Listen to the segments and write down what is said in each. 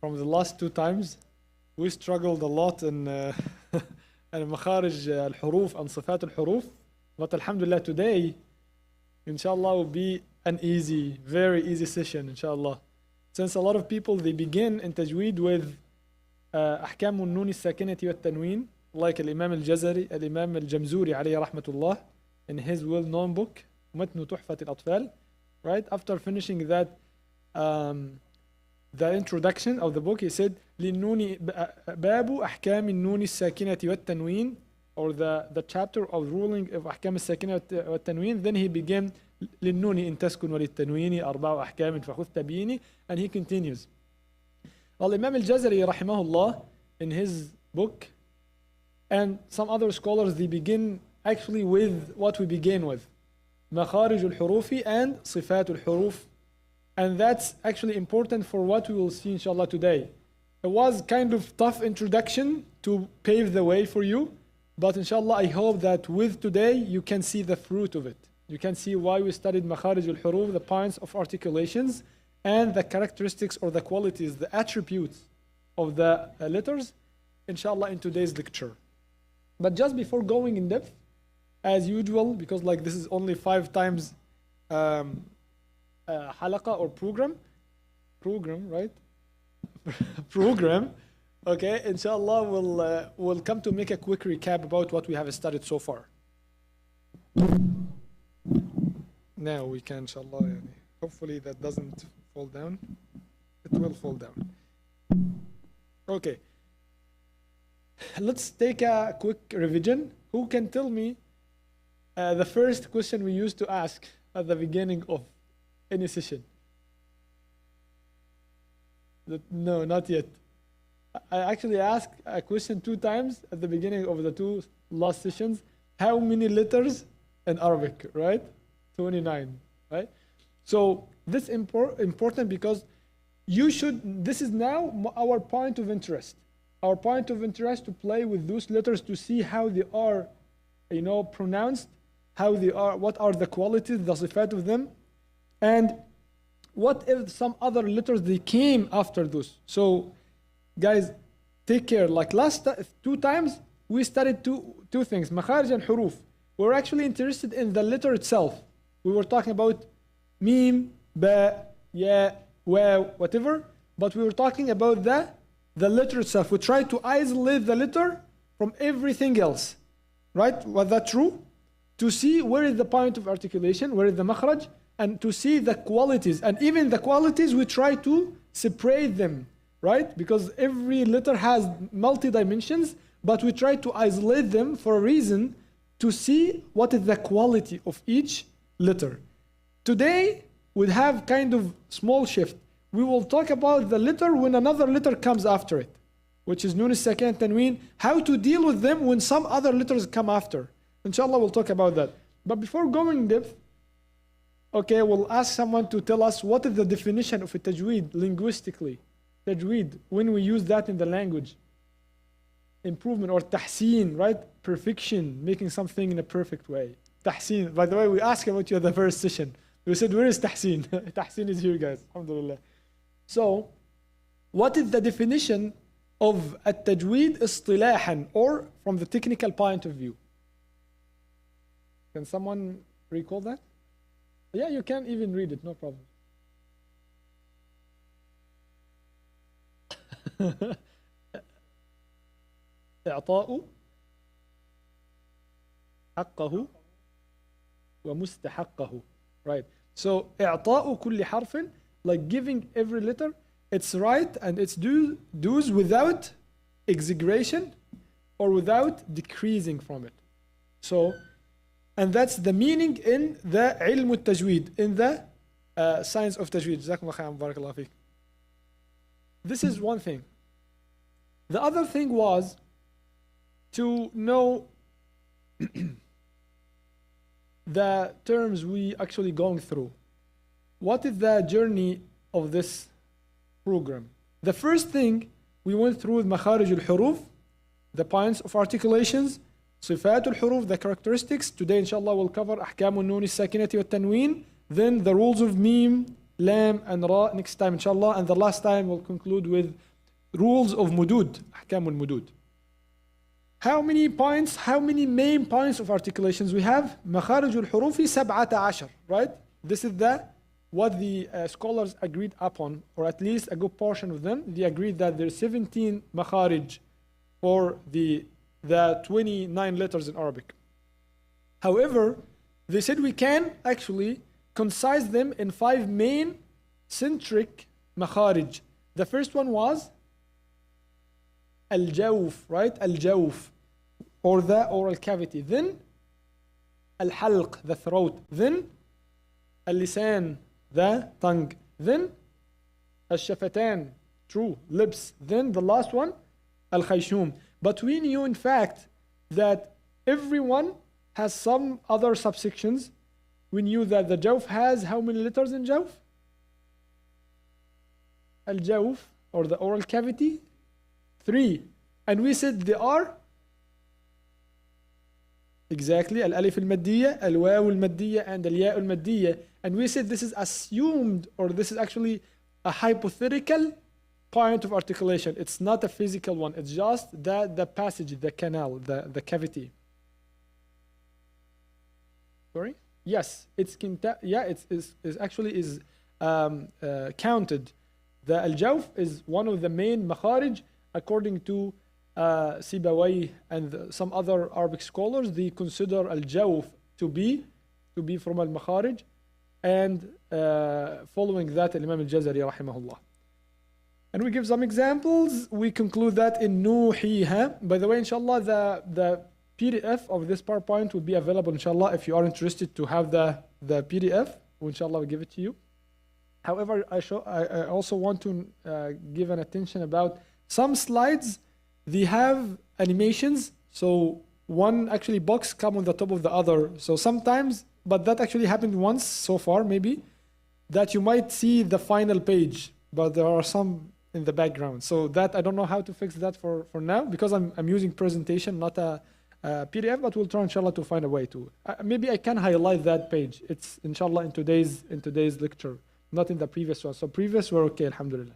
from the last 2 times. We struggled a lot in مخارج الحروف and صفات الحروف. But alhamdulillah, today, inshallah, will be an easy, very easy session, inshallah. Since a lot of people, they begin in Tajweed with أحكام النون الساكنة والتنوين, like Imam al-Jazari, Imam al-Jamzuri عليه رحمة الله, in his well-known book, متن تحفة الأطفال. Right? After finishing that, the introduction of the book, he said, للنون باب أحكام النون الساكنة والتنوين, or the chapter of ruling of أحكام الساكنة والتنوين. Then he began للنون إن تسكن وللتنوين أربع أحكام فخذ تبييني, and he continues. Well, Imam al-Jazari rahimahullah, in his book, and some other scholars, they begin actually with what we begin with, مخارج الحروف and صفات الحروف. And that's actually important for what we will see inshallah today. It was kind of tough introduction to pave the way for you, but inshallah I hope that with today you can see the fruit of it. You can see why we studied مخارج الحروف, the points of articulations, and the characteristics or the qualities, the attributes of the letters, inshallah, in today's lecture. But just before going in depth, as usual, because like this is only 5 times halaqa or program, right? Program. Okay, inshallah, we'll come to make a quick recap about what we have studied so far. Now we can, inshallah, hopefully that doesn't fall down. It will fall down. Okay. Let's take a quick revision. Who can tell me the first question we used to ask at the beginning of any session? No, not yet. I actually asked a question 2 times at the beginning of the 2 last sessions. How many letters in Arabic, right? 29, right? So this is important because this is now our point of interest. Our point of interest to play with those letters to see how they are, pronounced, how they are, what are the qualities, the sifat of them, and what if some other letters they came after those. So guys, take care. Like last 2 times we studied two things, makharij and huruf. We're actually interested in the letter itself. We were talking about mim, ba, ya, wa, whatever, but we were talking about the letter itself. We tried to isolate the letter from everything else. Right? Was that true? To see where is the point of articulation, where is the makhraj, and to see the qualities. And even the qualities, we try to separate them, right? Because every letter has multi-dimensions, but we try to isolate them for a reason to see what is the quality of each letter. Today, we'll have kind of small shift. We will talk about the letter when another letter comes after it, which is nun as-sakin, tanween, how to deal with them when some other letters come after. Inshallah, we'll talk about that. But before going in depth, okay, we'll ask someone to tell us what is the definition of a tajweed linguistically. Tajweed, when we use that in the language. Improvement or tahseen, right? Perfection, making something in a perfect way. Tahseen. By the way, we asked about you at the first session. We said, where is tahseen? Tahseen is here, guys. Alhamdulillah. So, what is the definition of at-tajweed istilahan, or from the technical point of view? Can someone recall that? Yeah, you can even read it, no problem. إعطاء حقه ومستحقه. Right. So إعطاء كل حرف, like giving every letter its right and its dues without exaggeration or without decreasing from it. So, and that's the meaning in the علم التجويد, in the science of tajweed. جزاكم الله خيرا بارك الله فيك. This is one thing. The other thing was to know the terms we actually going through. What is the journey of this program? The first thing we went through with makharij al-huruf, the points of articulations, صفات الحروف, the characteristics. Today inshallah we'll cover أحكام النون الساكنة والتنوين, then the rules of mim, lam and ra next time inshallah, and the last time we'll conclude with rules of mudud, أحكام المدود. How many points, how many main points of articulations we have? مخارج الحروف 17, right? This is what the scholars agreed upon, or at least a good portion of them. They agreed that there's 17 makharij for the 29 letters in Arabic. However, they said we can actually concise them in 5 main centric makharij. The first one was al-jawf, right? Al-jawf, or the oral cavity. Then al-halq, the throat. Then al-lisan, the tongue. Then al-shafatan, true, lips. Then the last one, al-khayshum. But we knew in fact that everyone has some other subsections. We knew that the jawf has how many letters in jawf? Al-jawf, or the oral cavity, 3. And we said they are exactly al-alif al-maddiyya, al-waw al-maddiyya, and al-ya al-maddiyya. And we said this is assumed, or this is actually a hypothetical point of articulation. It's not a physical one. It's just the passage, the canal, the cavity. Sorry? Yes, it's actually counted. The al-jawf is one of the main makharij according to Sibawayh and some other Arabic scholars. They consider al-jawf to be from al-makharij, and following that Imam al-Jazari rahimahullah. And we give some examples. We conclude that in nuhiha. By the way, inshallah, the PDF of this PowerPoint will be available, inshallah, if you are interested to have the PDF. Inshallah, we'll give it to you. However, I also want to give an attention about some slides. They have animations, so one actually box come on the top of the other. So sometimes, but that actually happened once so far, maybe, that you might see the final page, but there are some in the background. So that I don't know how to fix that for now, because I'm using presentation, not a PDF, but we'll try inshallah to find a way to. Maybe I can highlight that page. It's inshallah in today's lecture, not in the previous one. So previous were okay, alhamdulillah.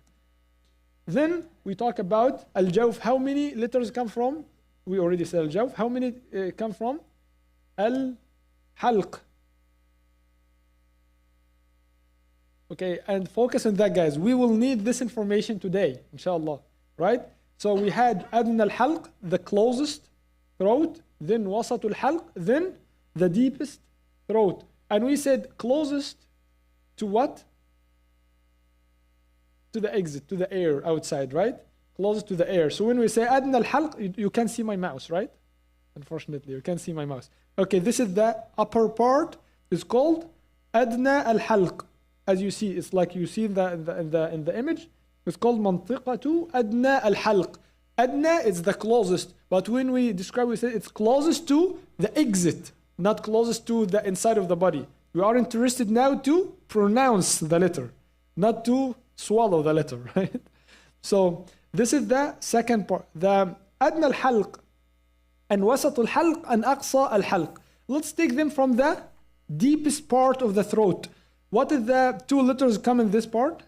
Then we talk about al-jawf. How many letters come from? We already said al-jawf. How many come from? Al-halq. Okay, and focus on that, guys. We will need this information today, inshallah, right? So we had adna al-halq, the closest throat, then wasat al-halq, then the deepest throat. And we said closest to what? To the exit, to the air outside, right? Closest to the air. So when we say adna al-halq, you can't see my mouse, right? Unfortunately, you can't see my mouse. Okay, this is the upper part. It's called adna al-halq. As you see, it's like you see in the image. It's called mantiqatu adna al-halq. Adna is the closest, but when we describe, we say it's closest to the exit, not closest to the inside of the body. We are interested now to pronounce the letter, not to swallow the letter, right? So this is the second part. The adna al-halq and wasat al-halq and aqsa al-halq. Let's take them from the deepest part of the throat. What is the 2 letters come in this part?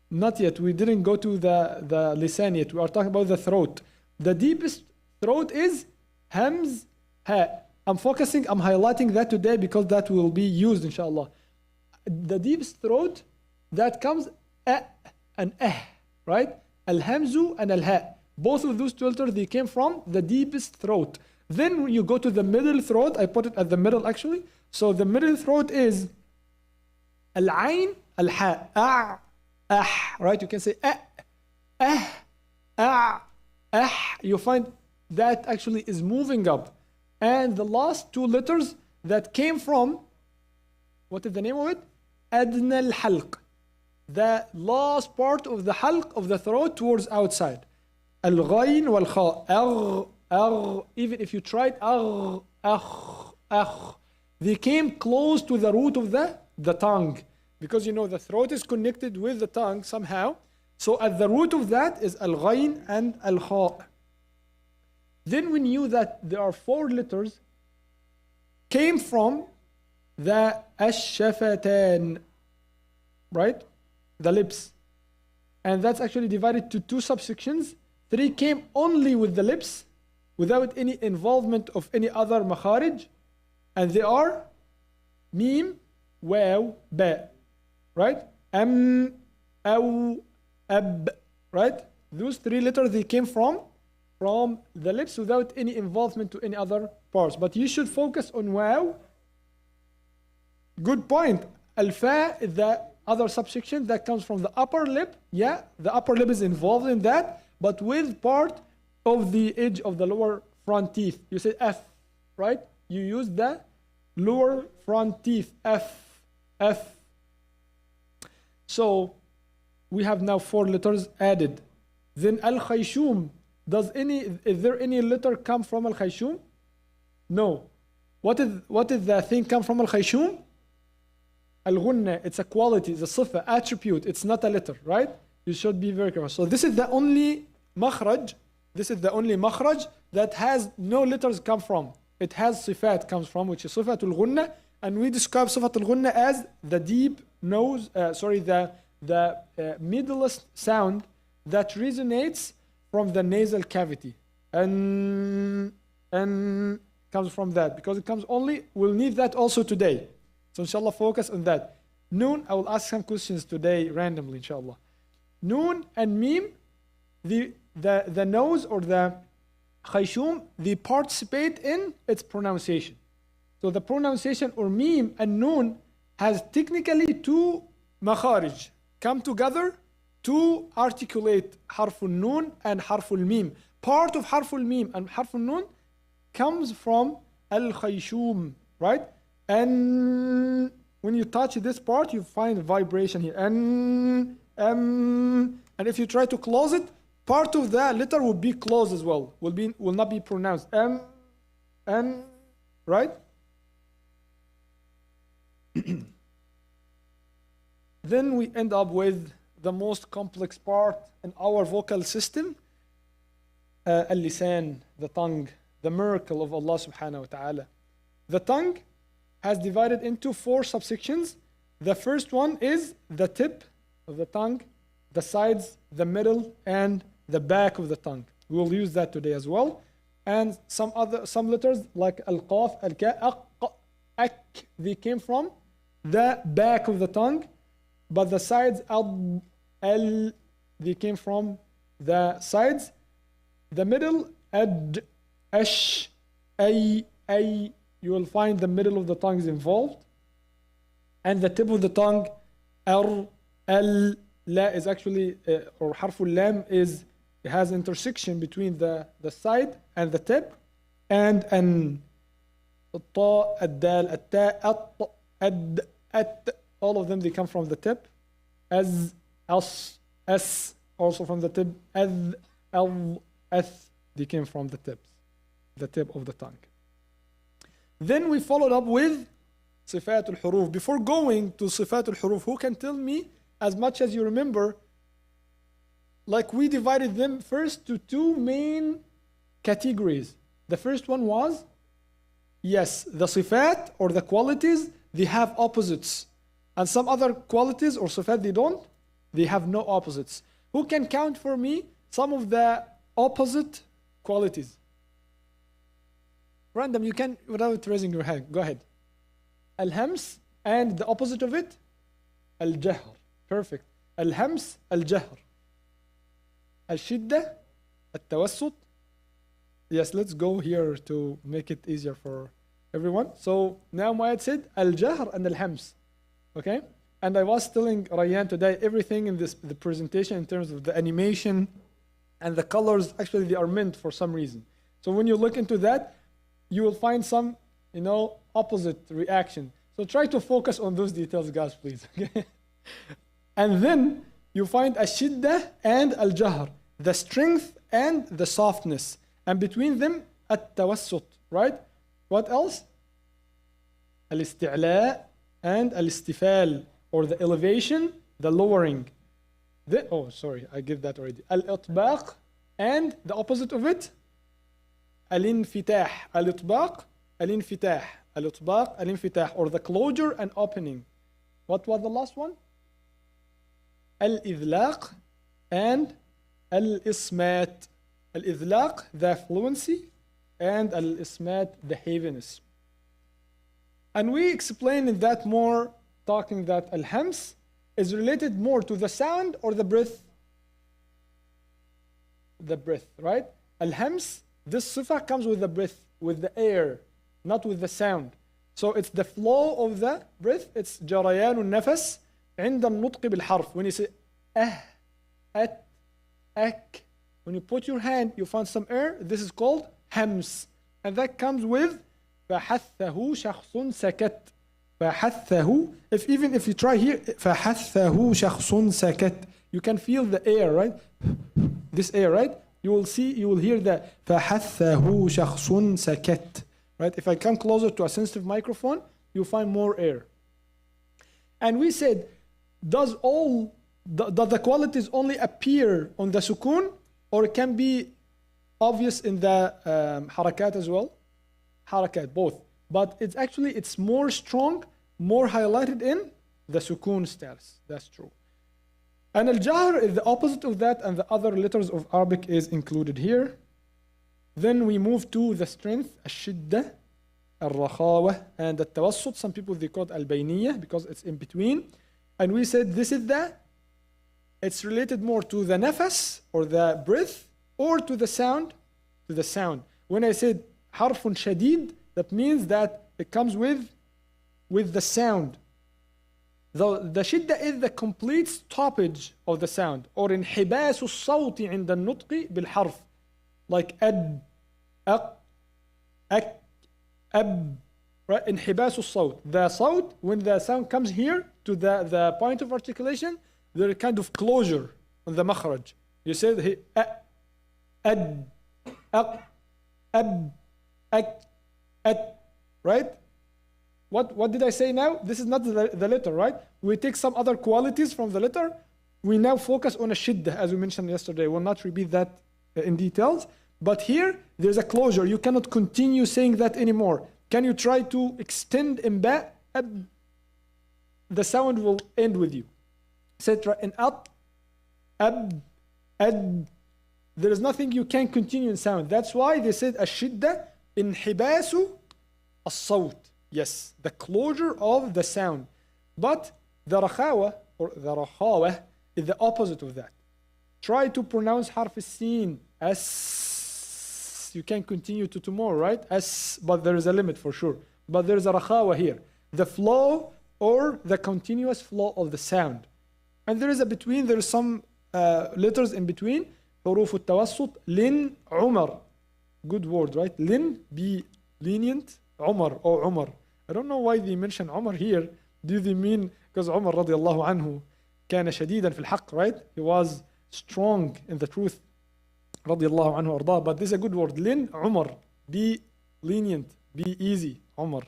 Not yet. We didn't go to the lisan yet. We are talking about the throat. The deepest throat is hams ha. I'm highlighting that today because that will be used inshallah. The deepest throat, that comes and right? Al-hamzu and al-ha. Both of those 2 letters, they came from the deepest throat. Then when you go to the middle throat, I put it at the middle actually. So the middle throat is al-ain, al-ha, right? You can say you find that actually is moving up. And the last 2 letters that came from, what is the name of it? Adna al-halq. The last part of the halq of the throat towards outside. Al-ghayn wal-kha. Even if you tried they came close to the root of the tongue. Because you know the throat is connected with the tongue somehow. So at the root of that is al-ghayn and al-kha. Then we knew that there are 4 letters came from the ash-shafatan, right? The lips. and that's actually divided to two subsections. 3 came only with the lips, without any involvement of any other makharij, and they are mim, waw, ba, right? Aw, ab, right? Those 3 letters, they came from the lips without any involvement to any other parts. But you should focus on waw. Good point. Al-fa is the other subsection that comes from the upper lip. Yeah, the upper lip is involved in that, but with part of the edge of the lower front teeth. You say F, right? You use the lower front teeth, F, F. So we have now 4 letters added. Then al-khayshum, is there any letter come from al-khayshum? No. What is the thing come from al-khayshum? Al-ghunna, it's a quality, it's a sifa, attribute, it's not a letter, right? You should be very careful. So this is the only makhraj, that has no letters come from. It has sifat comes from, which is sifatul ghunna, and we describe sifatul ghunna as the deep nose, the middlest sound that resonates from the nasal cavity. And comes from that, because it comes only, we'll need that also today. So inshallah, focus on that. Noon, I will ask some questions today randomly, inshallah. Noon and mim, the nose or the khayshum, they participate in its pronunciation. So the pronunciation or mim and noon has technically 2 makharij come together to articulate harful noon and harful mim. Part of harful mim and harful noon comes from al-khayshum, right? And when you touch this part, you find vibration here. And if you try to close it, part of that letter will be closed as well. Will not be pronounced. Right? Then we end up with the most complex part in our vocal system, al-lisan, the tongue, the miracle of Allah subhanahu wa ta'ala. The tongue has divided into 4 subsections. The first one is the tip of the tongue, the sides, the middle, and the back of the tongue. We will use that today as well. And some letters like al-qaf, al-ka, ak, they came from the back of the tongue, but the sides, al, they came from the sides. The middle, ad, ash, ay, you will find the middle of the tongue is involved. And the tip of the tongue, ar, al, la is actually, or harful lam is, it has intersection between the side and the tip. And an, ta, ad-dal, at-ta, at, at, all of them, they come from the tip. As, as, also from the tip. As, al, as, they came from the tip of the tongue. Then we followed up with Sifat al-Huruf. Before going to Sifat al-Huruf, who can tell me, as much as you remember, like we divided them first to 2 main categories. The first one was, yes, the Sifat or the qualities, they have opposites. And some other qualities or Sifat, they have no opposites. Who can count for me some of the opposite qualities? Random, you can, without raising your hand, go ahead. Al-hams, and the opposite of it? Al-jahr. Perfect. Al-hams, al-jahr. Al-shidda, al-tawassut. Yes, let's go here to make it easier for everyone. So now Mu'ad said al-jahr and al-hams. Okay? And I was telling Rayyan today, everything in the presentation in terms of the animation and the colors, actually they are meant for some reason. So when you look into that, you will find some, opposite reaction. So try to focus on those details, guys, please. Okay? And then you find ashidda and al-jahr, the strength and the softness. And between them, at-tawassut, right? What else? Al-isti'la and al-istifal, or the elevation, the lowering. I give that already. Al-itbaq, and the opposite of it, al-infitah. Al-itbaq, al-infitah. Al-itbaq, al-infitah, or the closure and opening. What was the last one? Al-idlaq and al-ismat. Al-idlaq, the fluency, and al-ismat, the heaviness. And we explained in that more, talking that al-hams is related more to the sound or the breath? The breath, right? Al-hams, this sifa comes with the breath, with the air, not with the sound. So it's the flow of the breath. It's جريان النفس عند النطق بالحرف. When you say at, ak, when you put your hand, you find some air. This is called hams, and that comes with فحثه شخص سكت. فحثه. Even if you try here, فحثه شخص سكت. You can feel the air, right? This air, right? You will hear the فحثه شخص سكت. Right? If I come closer to a sensitive microphone, you'll find more air. And we said, does the qualities only appear on the sukun, or it can be obvious in the harakat as well? Harakat, both. But it's more strong, more highlighted in the sukun status. That's true. And al-jahr is the opposite of that, and the other letters of Arabic is included here. Then we move to the strength, الشدة, الرخاوة, and the tawassut. Some people they call it al-bayniyah because it's in between. And we said this is it's related more to the nafas or the breath or to the sound. To the sound. When I said harfun shadid, that means that it comes with the sound. The shidda is the complete stoppage of the sound, or انحباس الصوت عند النطق بالحرف, like ad, aq, ak, ab, right? انحباس الصوت. The صوت, when the sound comes here to the point of articulation, there is kind of closure on the makhraj. You said ad, aq, ab, ak, at, right? What did I say now? This is not the letter, right? We take some other qualities from the letter. We now focus on a shiddah, as we mentioned yesterday. We'll not repeat that in details. But here, there's a closure. You cannot continue saying that anymore. Can you try to extend in ba? The sound will end with you. Etc. And up, ab, ad. There is nothing you can continue in sound. That's why they said ashidda inhibasu as-sawt. Yes, the closure of the sound. But the rakhawa or the rakhawa is the opposite of that. Try to pronounce harf as-sin as. You can continue to tomorrow, right? As, but there is a limit for sure. But there is a rakhawa here. The flow or the continuous flow of the sound. And there is some letters in between. حروف التوسط لن عمر. Good word, right? Lin, be lenient. Umar or Umar. I don't know why they mention Umar here. Do they mean because Umar رضي الله عنه كان شديدا في الحق, right? He was strong in the truth. رضي الله عنه وأرضاه. But this is a good word. Lin, Umar. Be lenient. Be easy. Umar.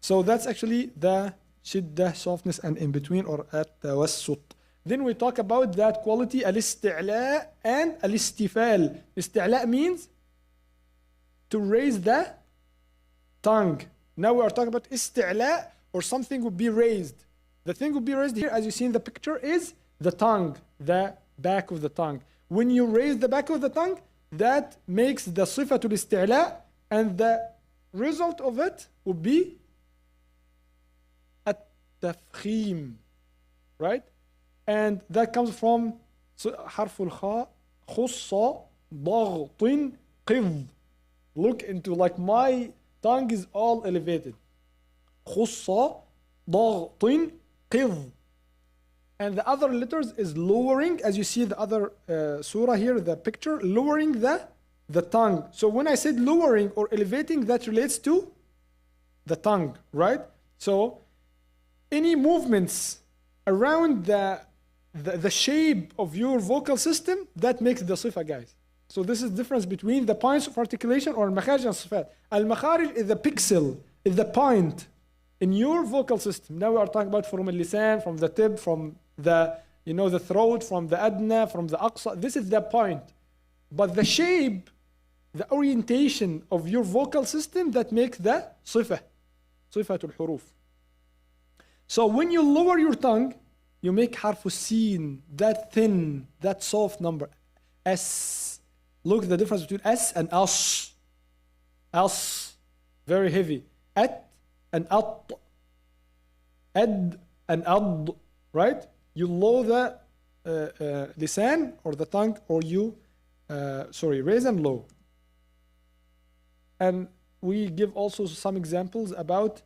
So that's actually the shiddah, softness, and in between, or at-tawassut. Then we talk about that quality, al-isti'la and al-istifal. Isti'la means to raise the tongue. Now we are talking about isti'la, or something would be raised. The thing would be raised here, as you see in the picture, is the tongue, the back of the tongue. When you raise the back of the tongue, that makes the sifatul isti'la, and the result of it would be at-tafkhim, right? And that comes from harful kha, khussa, ضغط, qidh. Look into, like, my tongue is all elevated. خص ضغط قض. And the other letters is lowering, as you see the other surah here, the picture, lowering the tongue. So when I said lowering or elevating, that relates to the tongue, right? So any movements around the shape of your vocal system, that makes the sifa, guys. So this is the difference between the points of articulation or al-makharij and sifat. Al-makharij is the pixel, is the point in your vocal system. Now we are talking about from al-lisan, from the tip, from the throat, from the adna, from the aqsa. This is the point. But the shape, the orientation of your vocal system, that makes the sifatul huruf. So when you lower your tongue, you make حرف السين, that thin, that soft number, S. Look at the difference between S and أش. أش, very heavy. أت and أط. أد and أض, right? You lower the lisan or the tongue, or you, raise and low. And we give also some examples about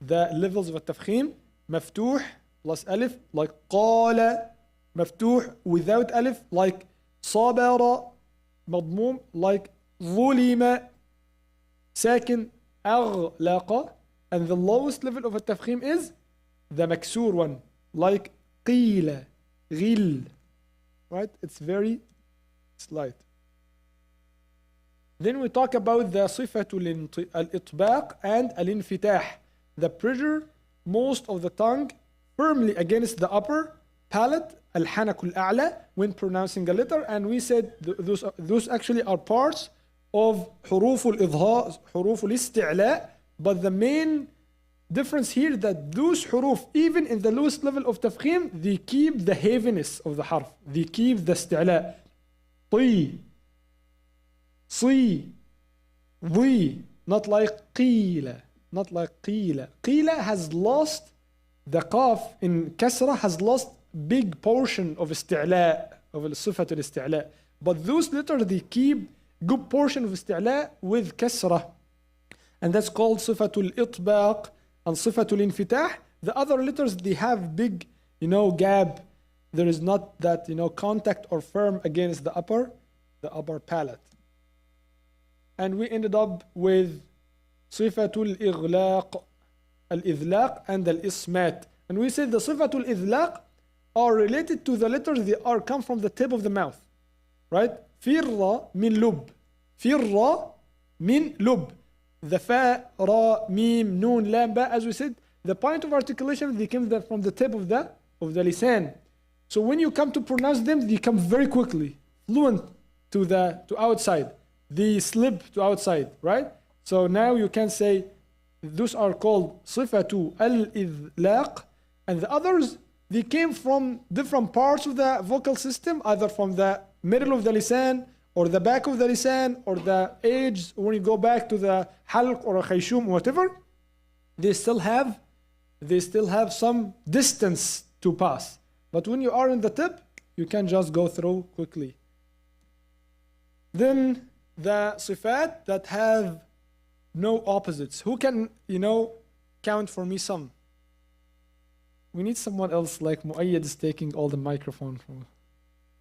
the levels of التفخيم. مفتوح plus ألف, like قال. مفتوح without ألف, like صبر. مضموم, like ظلم. ساكن أغلق. And the lowest level of التفخيم is the مكسور one, like قيل, غل. Right? It's very slight. Then we talk about the صفة الإطباق and الانفتاح, the pressure most of the tongue firmly against the upper palate, الحنك الأعلى, when pronouncing a letter. And we said those actually are parts of حروف الإظهار, حروف الاستعلاء. But the main difference here that those حروف, even in the lowest level of تفخيم, they keep the heaviness of the حرف, they keep the استعلاء. طي, صي, ضي, not like قيل, not like قيل. قيل has lost, the قاف in كسرة has lost big portion of استعلاء, of صفة الاستعلاء. But those letters, they keep good portion of استعلاء with كسرة. And that's called صفة الإطباق and صفة الانفتاح. The other letters, they have big, gap. There is not that, contact or firm against the upper palate. And we ended up with صفة الإغلاق, الإذلاق and الإصمات. And we said the صفة الإذلاق are related to the letters that are come from the tip of the mouth. Right? فر من لب. فر من لب. The fa, ra, mim, noon, lam, ba, as we said, the point of articulation, they came from the tip of the lisan. So when you come to pronounce them, they come very quickly, fluent to outside. They slip to outside, right? So now you can say those are called صفة الإذلاق, and the others, they came from different parts of the vocal system, either from the middle of the lisan or the back of the lisan or the edge. When you go back to the halq or a khayshum or whatever, they still have some distance to pass. But when you are in the tip, you can just go through quickly. Then the sifat that have no opposites. Who can, count for me some? We need someone else, like Muayyad is taking all the microphone from.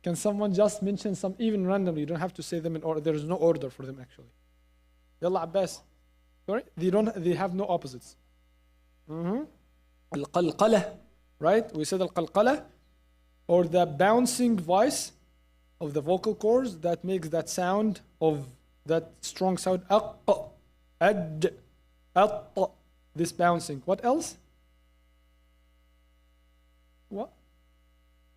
Can someone just mention some, even randomly? You don't have to say them in order. There is no order for them actually. Yalla Abbas. Sorry? They have no opposites. Al-qalqalah, right? We said al-qalqalah, or the bouncing voice of the vocal cords that makes that sound of that strong sound. Aq, ad, at, this bouncing. What else? What?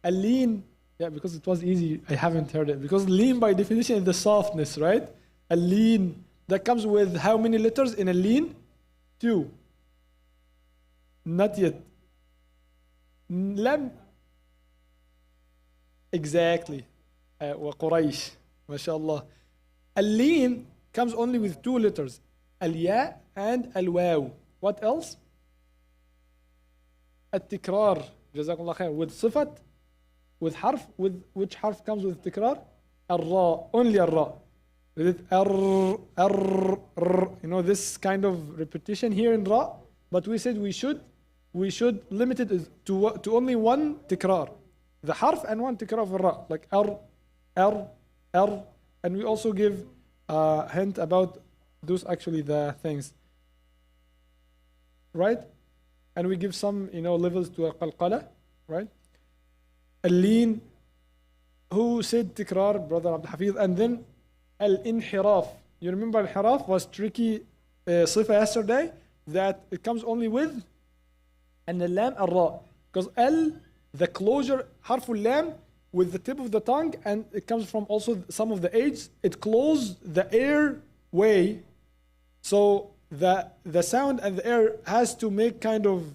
Al-lean. Yeah, because it was easy, I haven't heard it. Because lean by definition is the softness, right? A lean. That comes with how many letters in a lean? 2. Not yet. Lam. Exactly. وقريش. MashaAllah. A lean comes only with 2 letters. Al-ya and al-waw. What else? At-tikrar. Jazakumullah khair. With صفة. With harf, with which harf comes with tikrar? Ar-ra, only ar-ra. With it this kind of repetition here in ra. But we said we should limit it to only one tikrar, the harf, and one tikrar of ra, like ar. And we also give a hint about those actually the things, right? And we give some levels to al-qalqala, right? Al-lean, who said tikrar, brother Abdul Hafiz, and then al-inhiraf. You remember al-inhiraf was tricky صفة yesterday, that it comes only with and al-lam al-ra, because the closure, harful lam, with the tip of the tongue, and it comes from also some of the edges, it closes the airway, so the sound and the air has to make kind of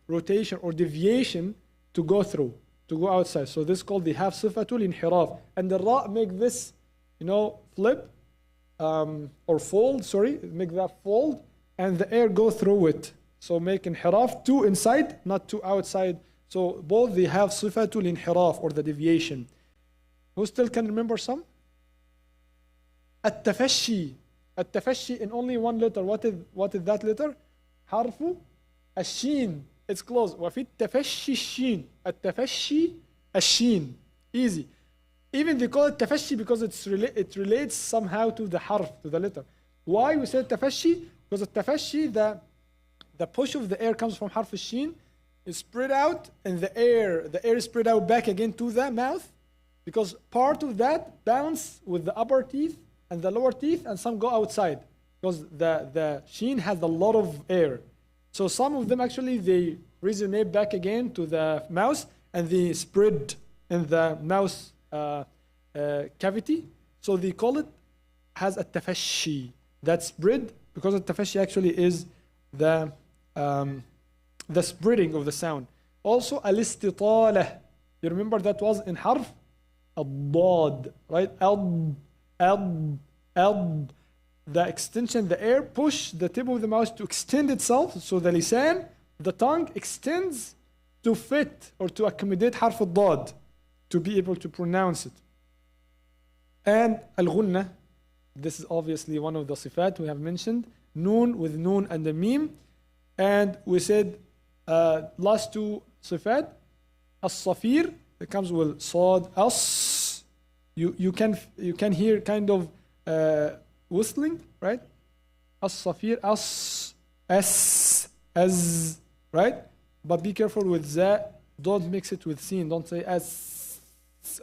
rotation or deviation to go through, to go outside. So this is called the half sifatul inhiraf. And the ra make this, flip or fold, sorry, make that fold, and the air go through it. So make inhiraf, two inside, not two outside. So both they have sifatul inhiraf or the deviation. Who still can remember some? At-tafashi. At-tafashi in only one letter. What is that letter? Harfu الشين. It's close. وفي التفشي الشين. التفشي الشين. Easy. Even they call it tafashi because it relates somehow to the harf, to the letter. Why we say tafashi? Because the tafashi, the push of the air comes from harf al-shin, is spread out, and the air is spread out back again to the mouth, because part of that bounce with the upper teeth and the lower teeth, and some go outside, because the shin has a lot of air. So some of them actually, they resonate back again to the mouth, and they spread in the mouth cavity. So they call it has a tafashi. That spread, because the tafashi actually is the spreading of the sound. Also, al-istitala. You remember that was in harf al-dad, right? The extension, the air push the tip of the mouth to extend itself. So the lisan, the tongue extends to fit or to accommodate harf al-dad, to be able to pronounce it. And al-ghunna, this is obviously one of the sifat we have mentioned. Noon with noon and the meme. And we said last two sifat, as-safir, that comes with sad, as. You can hear kind of whistling, right? As-safir, as, right? But be careful with za. Don't mix it with sin. Don't say as,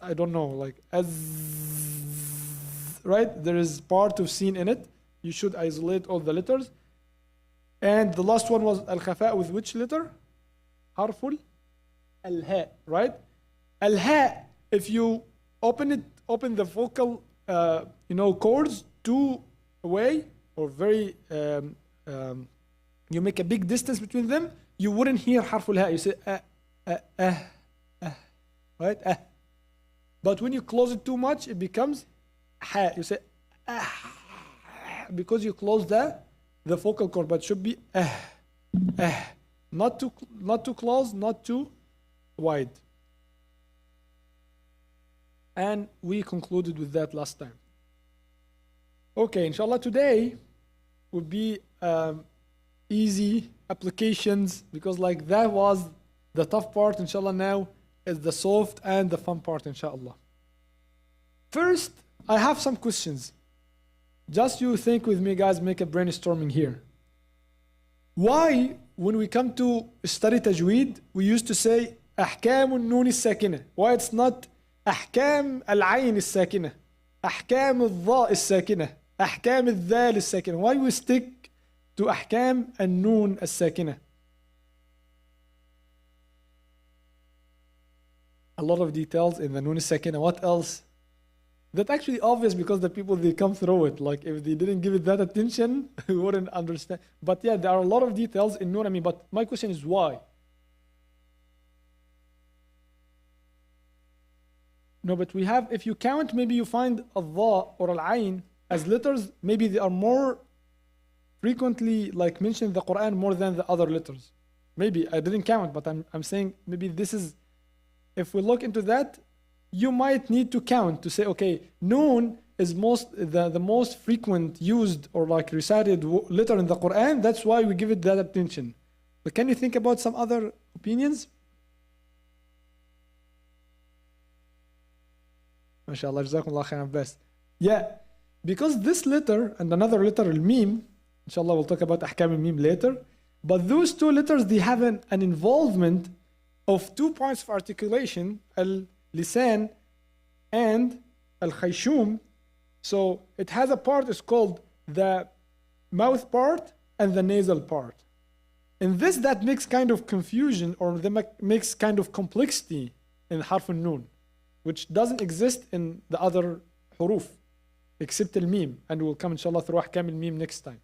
I don't know, like as, right? There is part of sin in it. You should isolate all the letters. And the last one was al-khafa with which letter? Harful al-ha, right? Al-ha, if you open the vocal, chords two away, or very, you make a big distance between them, you wouldn't hear harful ha. You say right? But when you close it too much, it becomes ha. You say because you close the vocal cord, but it should be not too close, not too wide. And we concluded with that last time. Okay, inshallah today would be easy applications, because like that was the tough part. Inshallah now is the soft and the fun part, inshallah. First, I have some questions. Just you think with me, guys, make a brainstorming here. Why, when we come to study Tajweed, we used to say أحكام النون الساكنة? Why it's not أحكام العين الساكنة, أحكام الضاء الساكنة, أحكام الذال الساكنة? Why we stick to أحكام النون الساكنة? A lot of details in the nun الساكنة. What else? That's actually obvious, because the people, they come through it. Like if they didn't give it that attention, we wouldn't understand. But yeah, there are a lot of details in nun. But my question is why? No, but we have, if you count, maybe you find al-dha or al-ayn as letters, maybe they are more frequently like mentioned in the Quran more than the other letters. Maybe, I didn't count, but I'm saying maybe this is, if we look into that, you might need to count to say, okay, noon is the most frequent used or like recited letter in the Quran. That's why we give it that attention. But can you think about some other opinions? MashaAllah, Jazakumullah khairan best. Yeah, because this letter and another letter, al-mim, inshallah we'll talk about ahkam al-mim later, but those two letters, they have an involvement of 2 points of articulation, al-lisan and al-khayshum. So it has a part, it's called the mouth part and the nasal part. In this, that makes kind of confusion, or makes kind of complexity in harf al-nun, which doesn't exist in the other huruf, except al-mim, and we'll come inshallah through ahkam al-mim next time.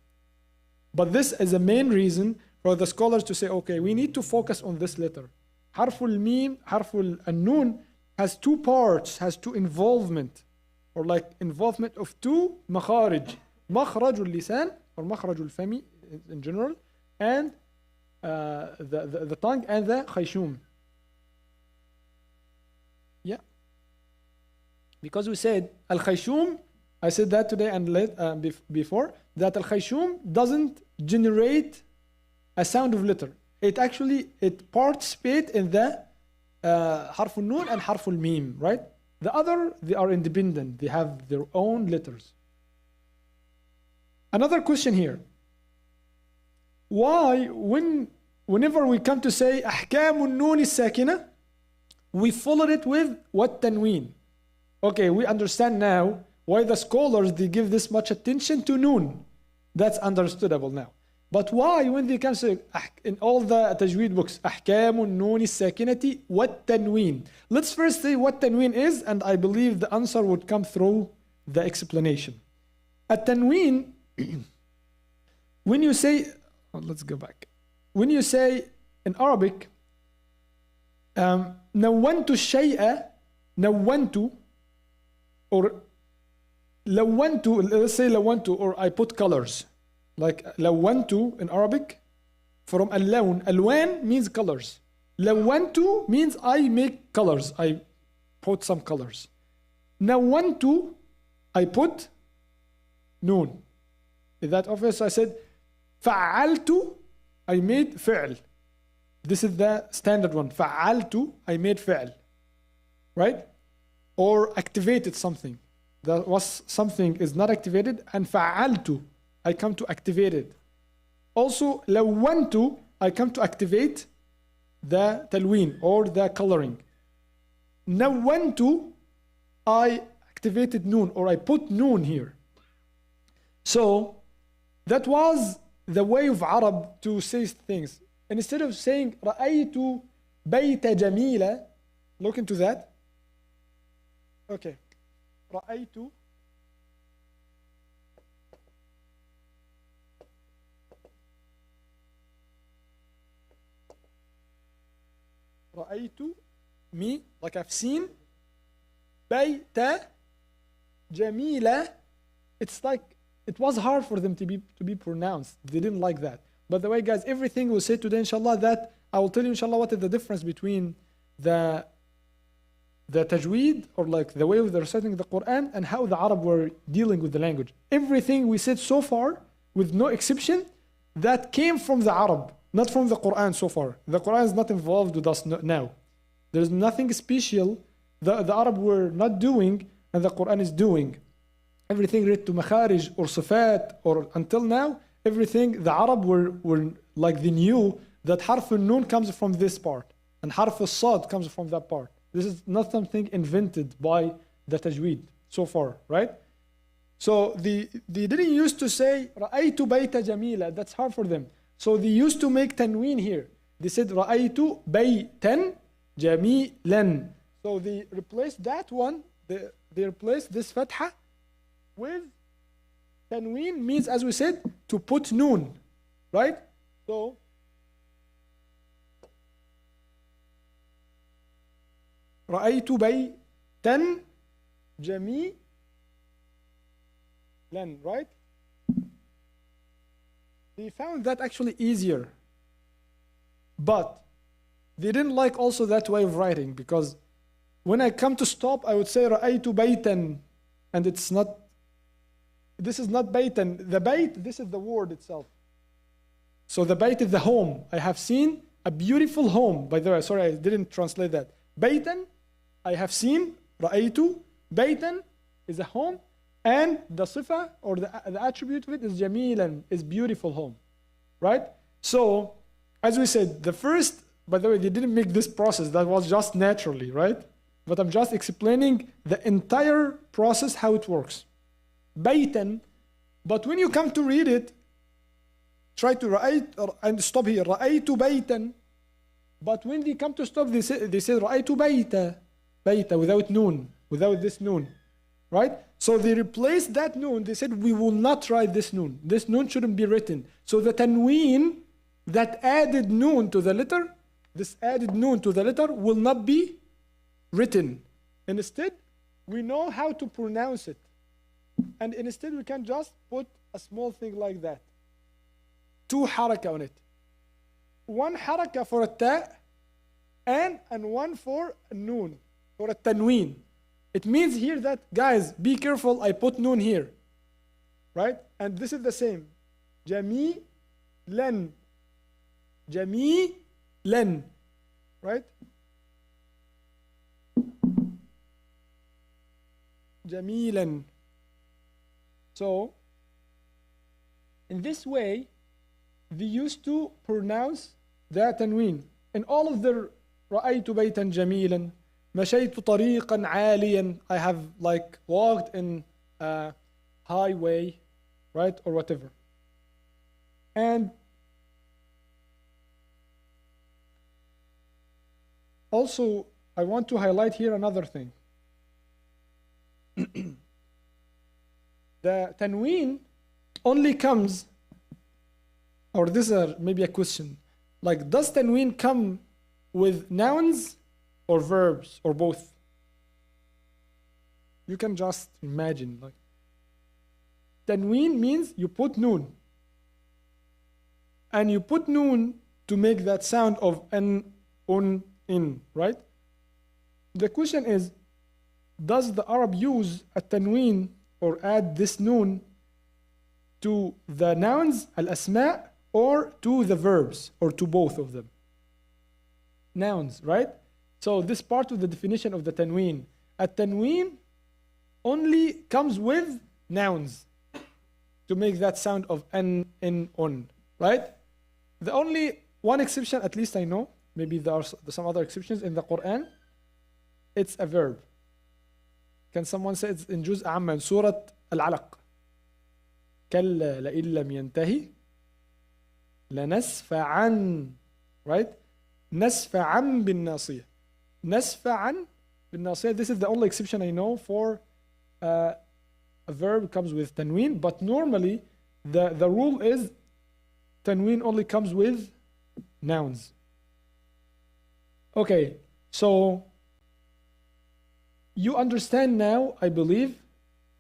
But this is a main reason for the scholars to say, okay, we need to focus on this letter. حرف الميم, حرف النون has two parts, has two involvement, or like involvement of two مخارج. مخرج اللسان or مخرج الفم in general, and the tongue and the خيشوم. Yeah. Because we said al-khayshum, I said that today and before, that al-khayshum doesn't generate a sound of letter. It actually, it participates in the harf al-nun and harf al-mim, right? The other, they are independent. They have their own letters. Another question here. Why, whenever we come to say أحكام النون الساكنة, we follow it with what tanween? Okay, we understand now why the scholars, they give this much attention to noon. That's understandable now. But why, when they come to in all the Tajweed books, أحكام النون الساكنة والتنوين? Let's first say what tanween is, and I believe the answer would come through the explanation. التنوين, when you say, let's go back. When you say in Arabic, نونت الشيء, نونت, or لونت, let's say لونت, or I put colors. Like لونت in Arabic, from اللون, ألوان means colors. لونت means I make colors, I put some colors. نونت, I put noon. Is that obvious? I said فعلت, I made فعل. This is the standard one. فعلت, I made فعل. Right? Or activated something. That was something is not activated, and فعلت, I come to activate it. Also, لونت, I come to activate the talween or the coloring. نونت, I activated noon, or I put noon here. So that was the way of Arab to say things. And instead of saying رأيت بيت جميلة, look into that. Okay. رأيت me, like I've seen بيت جميلة. It's like it was hard for them to be pronounced. They didn't like that. By the way, guys, everything we'll say today, inshallah, that I will tell you, inshallah, what is the difference between the tajweed, or like the way of reciting the Quran, and how the Arab were dealing with the language. Everything we said so far, with no exception, that came from the Arab, not from the Quran so far. The Quran is not involved with us now. There's nothing special the Arab were not doing and the Quran is doing. Everything related to makharij or sifat, or until now, everything the Arab were like, they knew that harf al-nun comes from this part and harf al-sad comes from that part. This is not something invented by the tajweed so far, right? So they didn't used to say رأيت بيت جميلة. That's hard for them. So they used to make tanween here. They said رأيت بيتا جميلا. So they replaced that one. They replaced this fatha with tanween, means, as we said, to put noon, right? So رأيت بيتا جميلا, right? They found that actually easier, but they didn't like also that way of writing, because when I come to stop, I would say رأيت بيتا, and it's not, this is not بيتا. The bayt, this is the word itself. So the bayt is the home. I have seen a beautiful home. By the way, sorry, I didn't translate that. بيتا, I have seen, رأيت, بيتا is a home, and the sifa, or the attribute of it, is جميلا, is beautiful home, right? So, as we said, the first, by the way, they didn't make this process, that was just naturally, right? But I'm just explaining the entire process, how it works. بيتا, but when you come to read it, try to write and stop here, رأيت بيتا, but when they come to stop, they say رأيت بيتا, بيتا, without noon, without this noon, right? So they replaced that noon. They said, we will not write this noon. This noon shouldn't be written. So the tanween that added noon to the letter this added noon to the letter will not be written. Instead, we know how to pronounce it. And instead, we can just put a small thing like that. 2 haraka on it. 1 haraka for a ta and 1 for a noon, for a tanween. It means here that, guys, be careful, I put noon here. Right? And this is the same. Jamilan. Jamilan. Right? Jamilan. So, in this way, they used to pronounce the tanween. In all of their رأيت بيتا جميلا مشيت طريقا عاليا, I have like walked in a highway, right, or whatever. And also, I want to highlight here another thing. The tanween only comes, or this is maybe a question, like does tanween come with nouns or verbs or both? You can just imagine, like tanween means you put noon, and you put noon to make that sound of an, un, in, right? The question is, does the Arab use a tanween or add this noon to the nouns, al-asma, or to the verbs, or to both of them? Nouns, right? So this part of the definition of the tanween. A tanween only comes with nouns to make that sound of an, in, on, right? The only one exception, at least I know, maybe there are some other exceptions in the Quran, it's a verb. Can someone say it's in جزء عام من سورة العلق كلا لئن لم ينتهي لنسفعا, right? نسفعا بالناصية. نسفعا بالناصية. This is the only exception I know for a verb comes with tanween, but normally the rule is tanween only comes with nouns. Okay, so you understand now, I believe,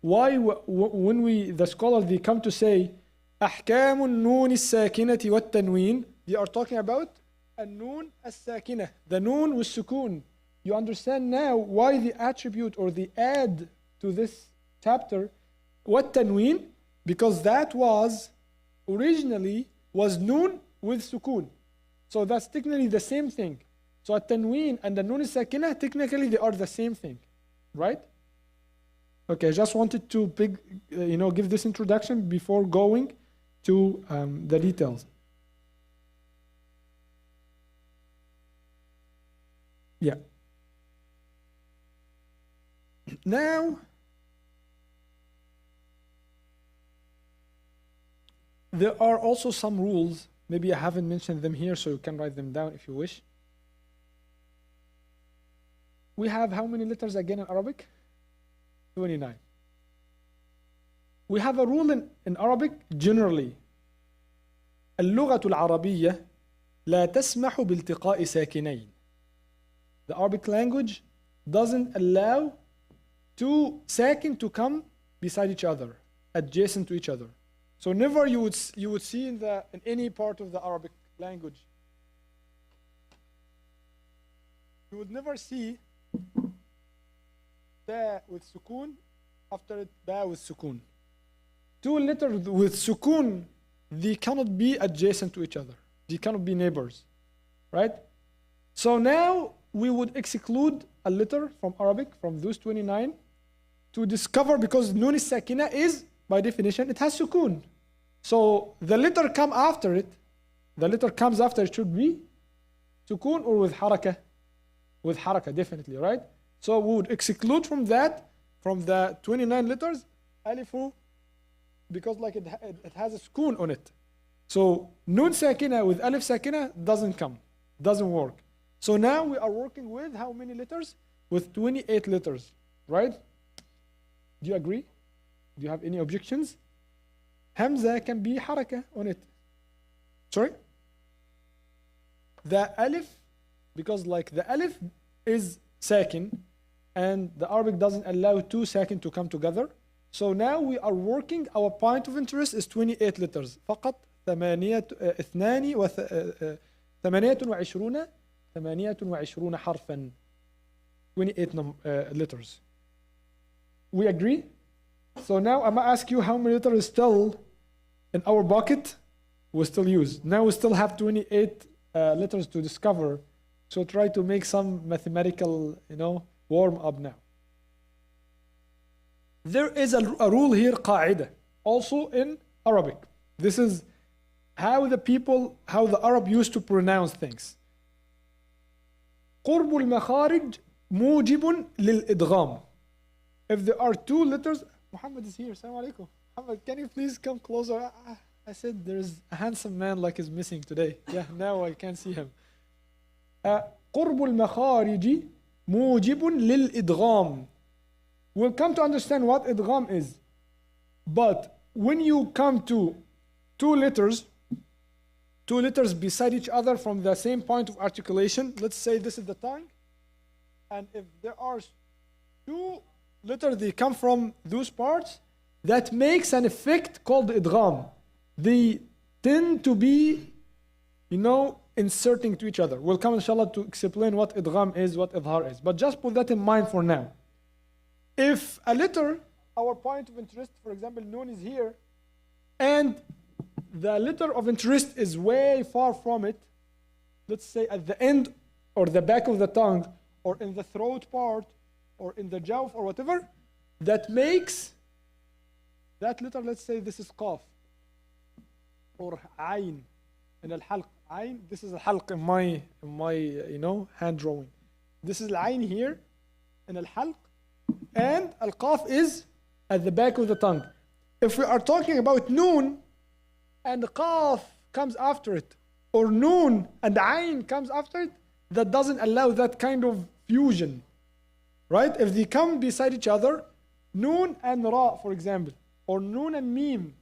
why when the scholars they come to say أحكام النون الساكنة والتنوين, they are talking about النون الساكنة, the noon with sukun. You understand now why the attribute or the add to this chapter والتنوين, because that was originally was noon with sukun. So that's technically the same thing. So التنوين and the noon الساكنة, technically they are the same thing. Right? Okay, I just wanted to give this introduction before going to the details. Yeah. Now, there are also some rules. Maybe I haven't mentioned them here, so you can write them down if you wish. We have how many letters again in Arabic? 29. We have a rule in Arabic generally. اللغة العربية لا تسمح بالتقاء ساكنين. The Arabic language doesn't allow two sakin to come beside each other, adjacent to each other. So never you would see in any part of the Arabic language, you would never see ta with sukun after it ba with sukun. Two letters with sukun, they cannot be adjacent to each other. They cannot be neighbors, right? So now we would exclude a letter from Arabic, from those 29, to discover, because nun sakina is, by definition, it has sukun. So the letter comes after it should be sukun or with haraka. With haraka, definitely, right? So we would exclude from that, from the 29 letters, alifu, because like it has a sukun on it. So nun sakina with alif sakina doesn't work. So now we are working with how many letters? With 28 letters, right? Do you agree? Do you have any objections? Hamza can be haraka on it. Sorry? The alif because like the alif is sakin, and the Arabic doesn't allow two sakin to come together. So now we are working, our point of interest is 28 letters. فقط 28 حرفا. 28 letters. We agree? So now I'm going to ask you how many letters still in our bucket we still use. Now we still have 28 letters to discover. So try to make some mathematical, warm up now. There is a rule here, قاعدة, also in Arabic. This is how the Arab used to pronounce things. قرب المخارج موجب للإدغام. If there are two letters, Muhammad is here. Assalamu alaikum. Muhammad, can you please come closer? I said there's a handsome man like is missing today. Yeah, now I can see him. قرب المخارج موجب للإدغام. We'll come to understand what idgham is. But when you come to two letters beside each other from the same point of articulation, let's say this is the tongue, and if there are two letters, they come from those parts, that makes an effect called idgham. They tend to be, inserting to each other. We'll come inshallah to explain what idgham is, what idhar is. But just put that in mind for now. If a letter, our point of interest, for example, noon is here, and the letter of interest is way far from it, let's say at the end or the back of the tongue, or in the throat part, or in the jawf, or whatever, that makes that letter, let's say this is qaf, or ayn, and al-halq. Ayn, this is al-halq in my hand drawing. This is al-ayn here, and al-halq, and al-qaf is at the back of the tongue. If we are talking about noon, and qaf comes after it, or noon and ayn comes after it, that doesn't allow that kind of fusion, right? If they come beside each other, noon and ra, for example, or noon and mim,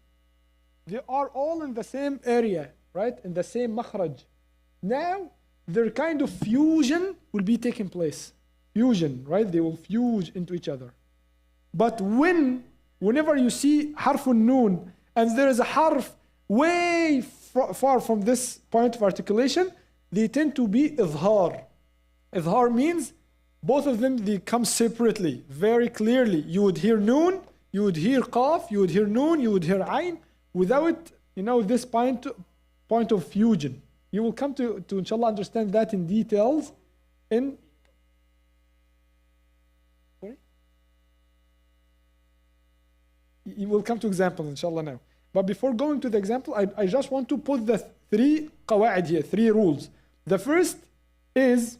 they are all in the same area, right? In the same makhraj. Now, their kind of fusion will be taking place. Fusion, right? They will fuse into each other. But whenever you see harfun noon, and there is a harf way far from this point of articulation, they tend to be idhar. Idhar means both of them, they come separately, very clearly. You would hear noon, you would hear qaf, you would hear noon, you would hear ayn, without, this point of fusion. You will come to inshallah understand that in details in... Sorry? You will come to examples inshallah now. But before going to the example, I just want to put the three qawaid here, three rules. The first is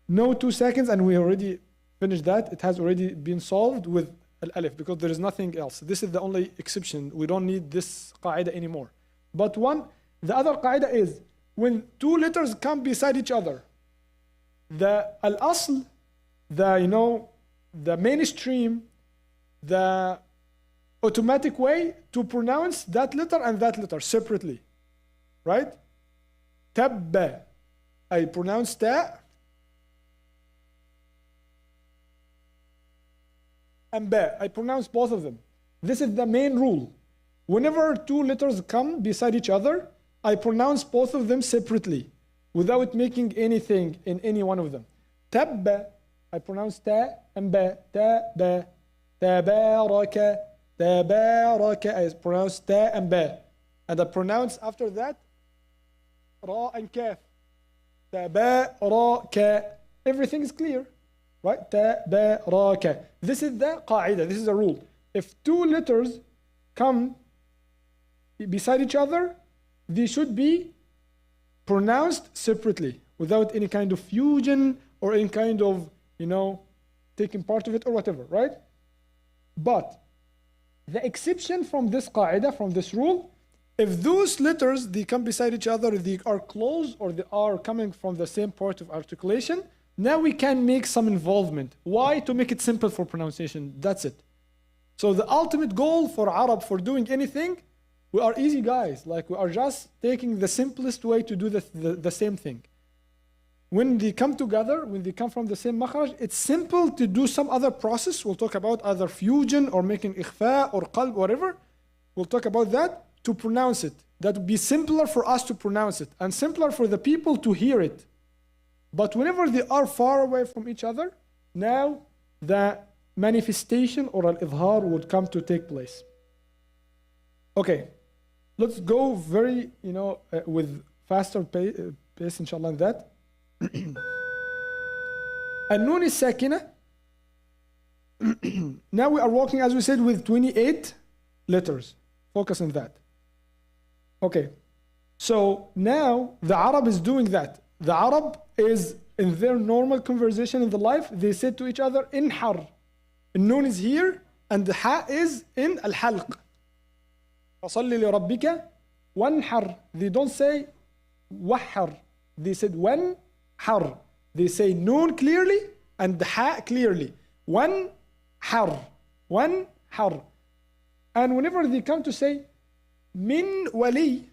no 2 seconds, and we already finished that. It has already been solved with al-alif because there is nothing else. This is the only exception. We don't need this qaida anymore. But the other qaida is when two letters come beside each other, the al-asl, the mainstream, the automatic way to pronounce that letter and that letter separately, right? Tabba, I pronounce ta, and ba, I pronounce both of them. This is the main rule. Whenever two letters come beside each other, I pronounce both of them separately without making anything in any one of them. Tabba, I pronounce ta and ba, ta, ba, tabaraka, tabaraka, I pronounce ta and ba. And I pronounce after that ra and kaf. Tabaraka. Everything is clear, right? Tabaraka. This is the qaida, this is a rule. If two letters come beside each other, they should be pronounced separately without any kind of fusion or any kind of, taking part of it or whatever, right? But the exception from this qaida, from this rule, if those letters, they come beside each other, they are close or they are coming from the same part of articulation, now we can make some involvement. Why? To make it simple for pronunciation. That's it. So the ultimate goal for Arab for doing anything, we are easy guys. Like we are just taking the simplest way to do the same thing. when they come together, when they come from the same makhraj, it's simple to do some other process. We'll talk about either fusion or making ikhfa or qalb, whatever. We'll talk about that to pronounce it. That would be simpler for us to pronounce it and simpler for the people to hear it. But whenever they are far away from each other, now the manifestation or al-idhar would come to take place. Okay, let's go very, with faster pace, inshallah, in that. النون الساكنة. Now we are working, as we said, with 28 letters. Focus on that. Okay, so now the Arab is doing that. The Arab is in their normal conversation in the life, they say to each other, inhar. النون is here and the ha is in al-halq. فصل لربك وانحر. They don't say wahhar. They said wanhar. They say noon clearly and the ha clearly. Wanhar. Wanhar. And whenever they come to say min wali,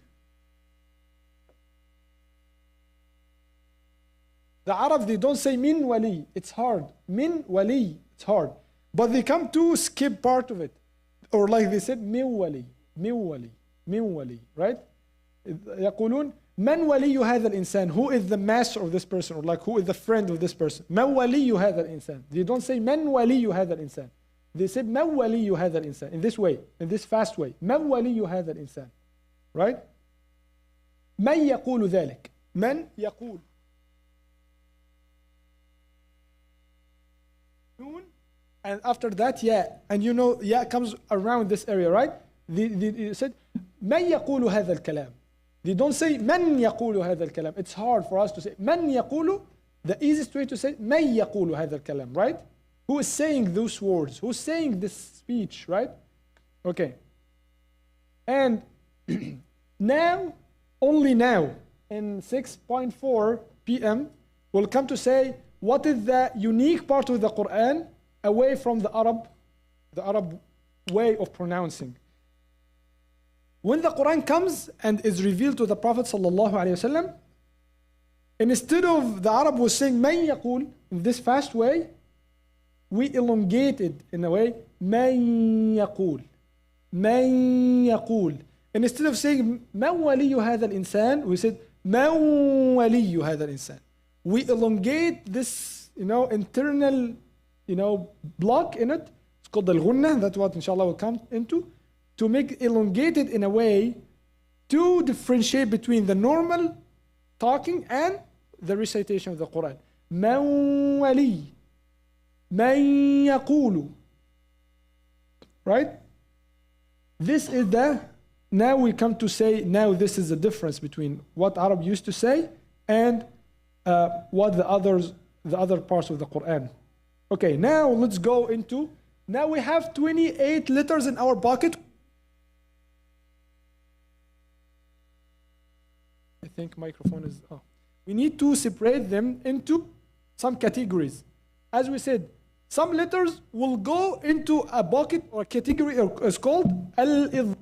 the Arab, they don't say min wali. It's hard. Min wali. It's hard. But they come to skip part of it. Or like they said, min wali. Min wali. Min wali. Right? يقولون من ولي هذا الإنسان? Who is the master of this person? Or like who is the friend of this person? من ولي هذا الإنسان? They don't say من ولي هذا الإنسان. They say من ولي هذا الإنسان. In this way, in this fast way. من ولي هذا الإنسان. Right? من يقول ذلك? من يقول. And after that, yeah. And yeah comes around this area, right? They said من يقول هذا الكلام. They don't say من يقول هذا الكلام. It's hard for us to say من يقول. The easiest way to say من يقول هذا الكلام, right? Who is saying those words? Who's saying this speech, right? Okay. And now, only now, in 6.4 p.m., we'll come to say what is the unique part of the Quran away from the Arab way of pronouncing. When the Quran comes and is revealed to the Prophet sallallahu alaihi wasallam, instead of the Arab was saying من يقول in this fast way, we elongated in a way من يقول من يقول. And instead of saying من ولي هذا الإنسان, we said من ولي هذا الإنسان. We elongate this, internal, block in it. It's called al-ghunnah. That's what inshallah we'll come into. To make elongated in a way to differentiate between the normal talking and the recitation of the Quran. من ولي من يقول. Right? This is now we come to say, now this is the difference between what Arab used to say and what the other parts of the Quran. Okay, now let's go into, now we have 28 letters in our pocket. I think microphone is, we need to separate them into some categories. As we said, some letters will go into a bucket or category, it's called al-idhar.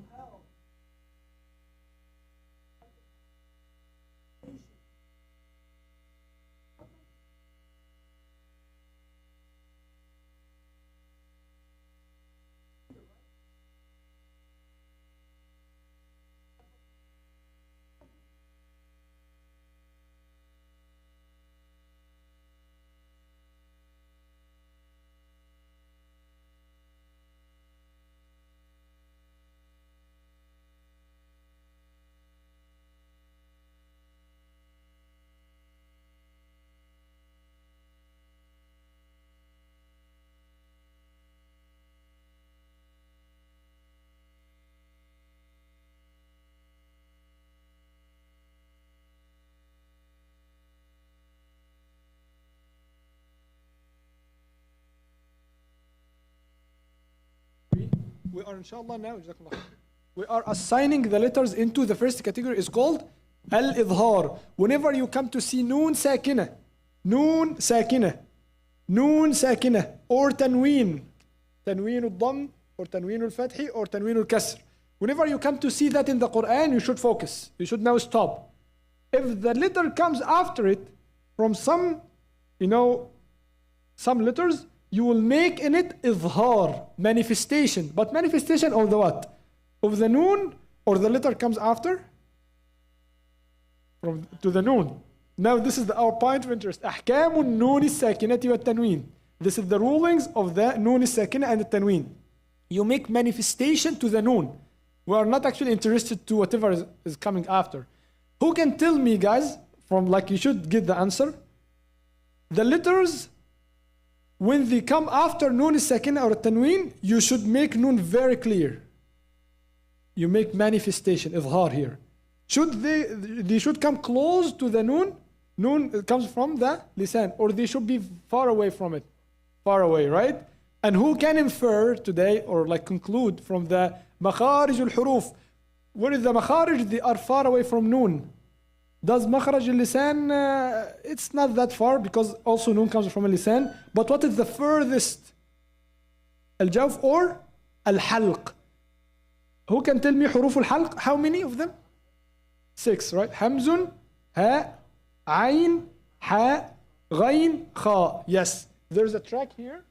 We are inshallah now, we are assigning the letters into the first category is called al-idhar. Whenever you come to see noon sakina, or tanween al-dhamm, or tanween al-fathi, or tanween al-kasr. Whenever you come to see that in the Quran, you should focus. You should now stop. If the letter comes after it, from some, some letters, you will make in it izhar, manifestation. But manifestation of the what? Of the noon, or the letter comes after? To the noon. Now this is our point of interest. أحكام النون الساكنة والتنوين. This is the rulings of the noon الساكنة and the tanween. You make manifestation to the noon. We are not actually interested to whatever is coming after. Who can tell me, guys, from like you should get the answer? The letters, when they come after noon الساكنة or tanween, you should make noon very clear. You make manifestation, izhar here. They should come close to the noon. Noon comes from the lisan, or they should be far away from it. Far away, right? And who can infer today, or like conclude from the makharij al-huruf? What is the makharij? They are far away from noon. Does makharaj al-lisan, it's not that far, because also noon comes from a lisan. But what is the furthest? Al-jawf or al-halq? Who can tell me huruf al-halq? How many of them? 6, right? Hamzun, ha, ayn, ha, ghayn, kha. Yes, there's a track here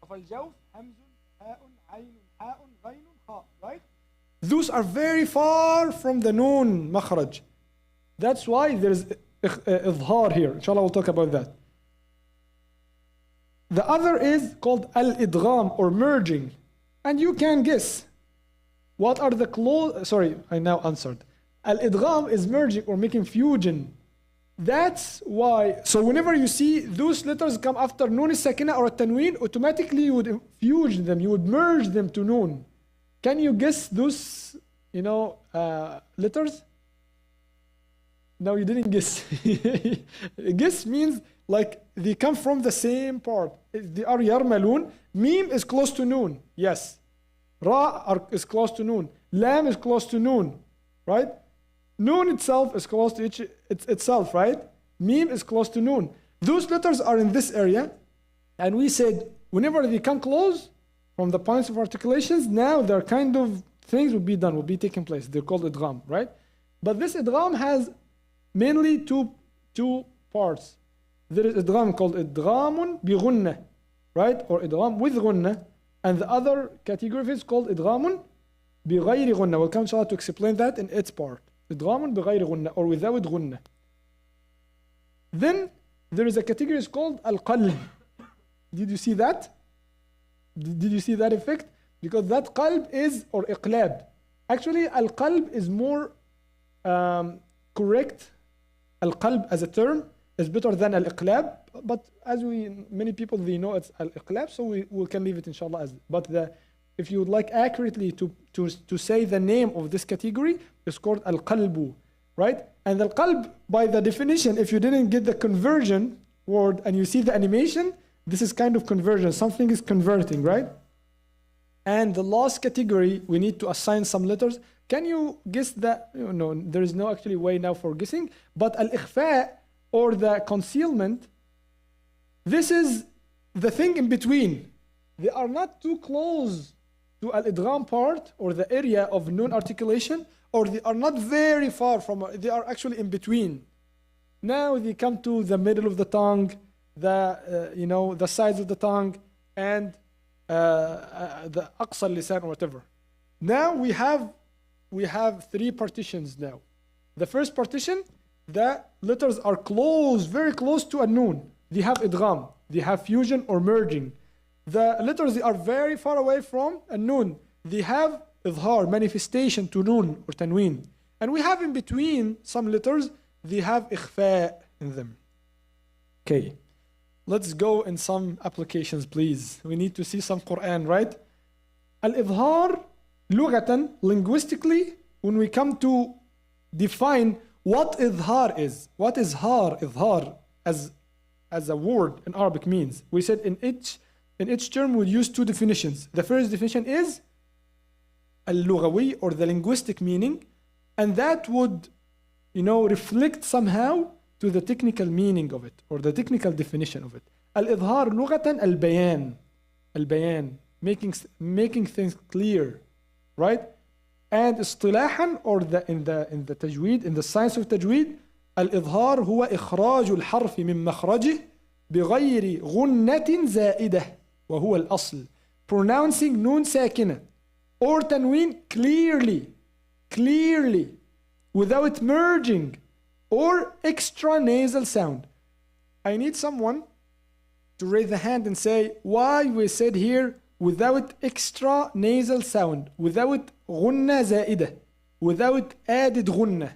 of al-jawf, hamzun, ha'un, aynun, ha'un, ghaynun, kha, right? Those are very far from the noon makhraj. That's why there's idhar here. Inshallah, we'll talk about that. The other is called al-idgham, or merging. And you can guess what are the sorry, I now answered. Al-idgham is merging or making fusion. That's why, so whenever you see those letters come after noon al-sakina or tanween, automatically you would fusion them, you would merge them to noon. Can you guess those, letters? No, you didn't guess. Guess means like they come from the same part. They are yarmalun. Mim is close to noon. Yes. Ra is close to noon. Lam is close to noon. Right? Noon itself is close to itself, right? Mim is close to noon. Those letters are in this area. And we said, whenever they come close from the points of articulations, now their kind of things will be done, will be taking place. They're called idgham, right? But this idgham has mainly two parts. There is idgham called idghamun bi ghunna, right? Or idgham with ghunna. And the other category is called idghamun bi ghayri ghunna. We'll come inshallah to explain that in its part. Idghamun bi ghayri ghunna, or without ghunna. Then there is a category called al-qalb. Did you see that? Did you see that effect? Because that qalb is, or iqlab. Actually, al-qalb is more correct. Al-qalb as a term is better than al-iqlab. But as many people, they know it's al-iqlab, so we can leave it inshallah as. But if you would like accurately to say the name of this category, it's called al-qalbu, right? And al-qalb, by the definition, if you didn't get the conversion word and you see the animation, this is kind of conversion. Something is converting, right? And the last category, we need to assign some letters. Can you guess that? No, there is no actually way now for guessing. But al-ikhfa, or the concealment, this is the thing in between. They are not too close to al-idgham part, or the area of noon articulation, or they are not very far from, they are actually in between. Now they come to the middle of the tongue, the sides of the tongue, and the aqsa lisan or whatever. Now we have 3 partitions now. The first partition, the letters are close, very close to a noon. They have idgham, they have fusion or merging. The letters, they are very far away from a noon. They have idhar, manifestation to noon or tanween. And we have in between some letters, they have ikhfa in them. Okay, let's go in some applications, please. We need to see some Quran, right? Al-idhar, lughatan, linguistically, when we come to define what idhar is, what is idhar as a word in Arabic means. We said in each term we'll use 2 definitions. The first definition is al-lughawi, or the linguistic meaning, and that would reflect somehow to the technical meaning of it, or the technical definition of it. Al-idhar lughatan al-bayan, making things clear, right? And istilahan, or in the tajweed, in the science of tajweed, الإظهار هو إخراج الحرف من مخرجه بغير غنة زائدة وهو الأصل. Pronouncing نون ساكنة or تنوين clearly without merging or extra nasal sound. I need someone to raise the hand and say why we said here without extra nasal sound, without غنة زائدة, without added غنة.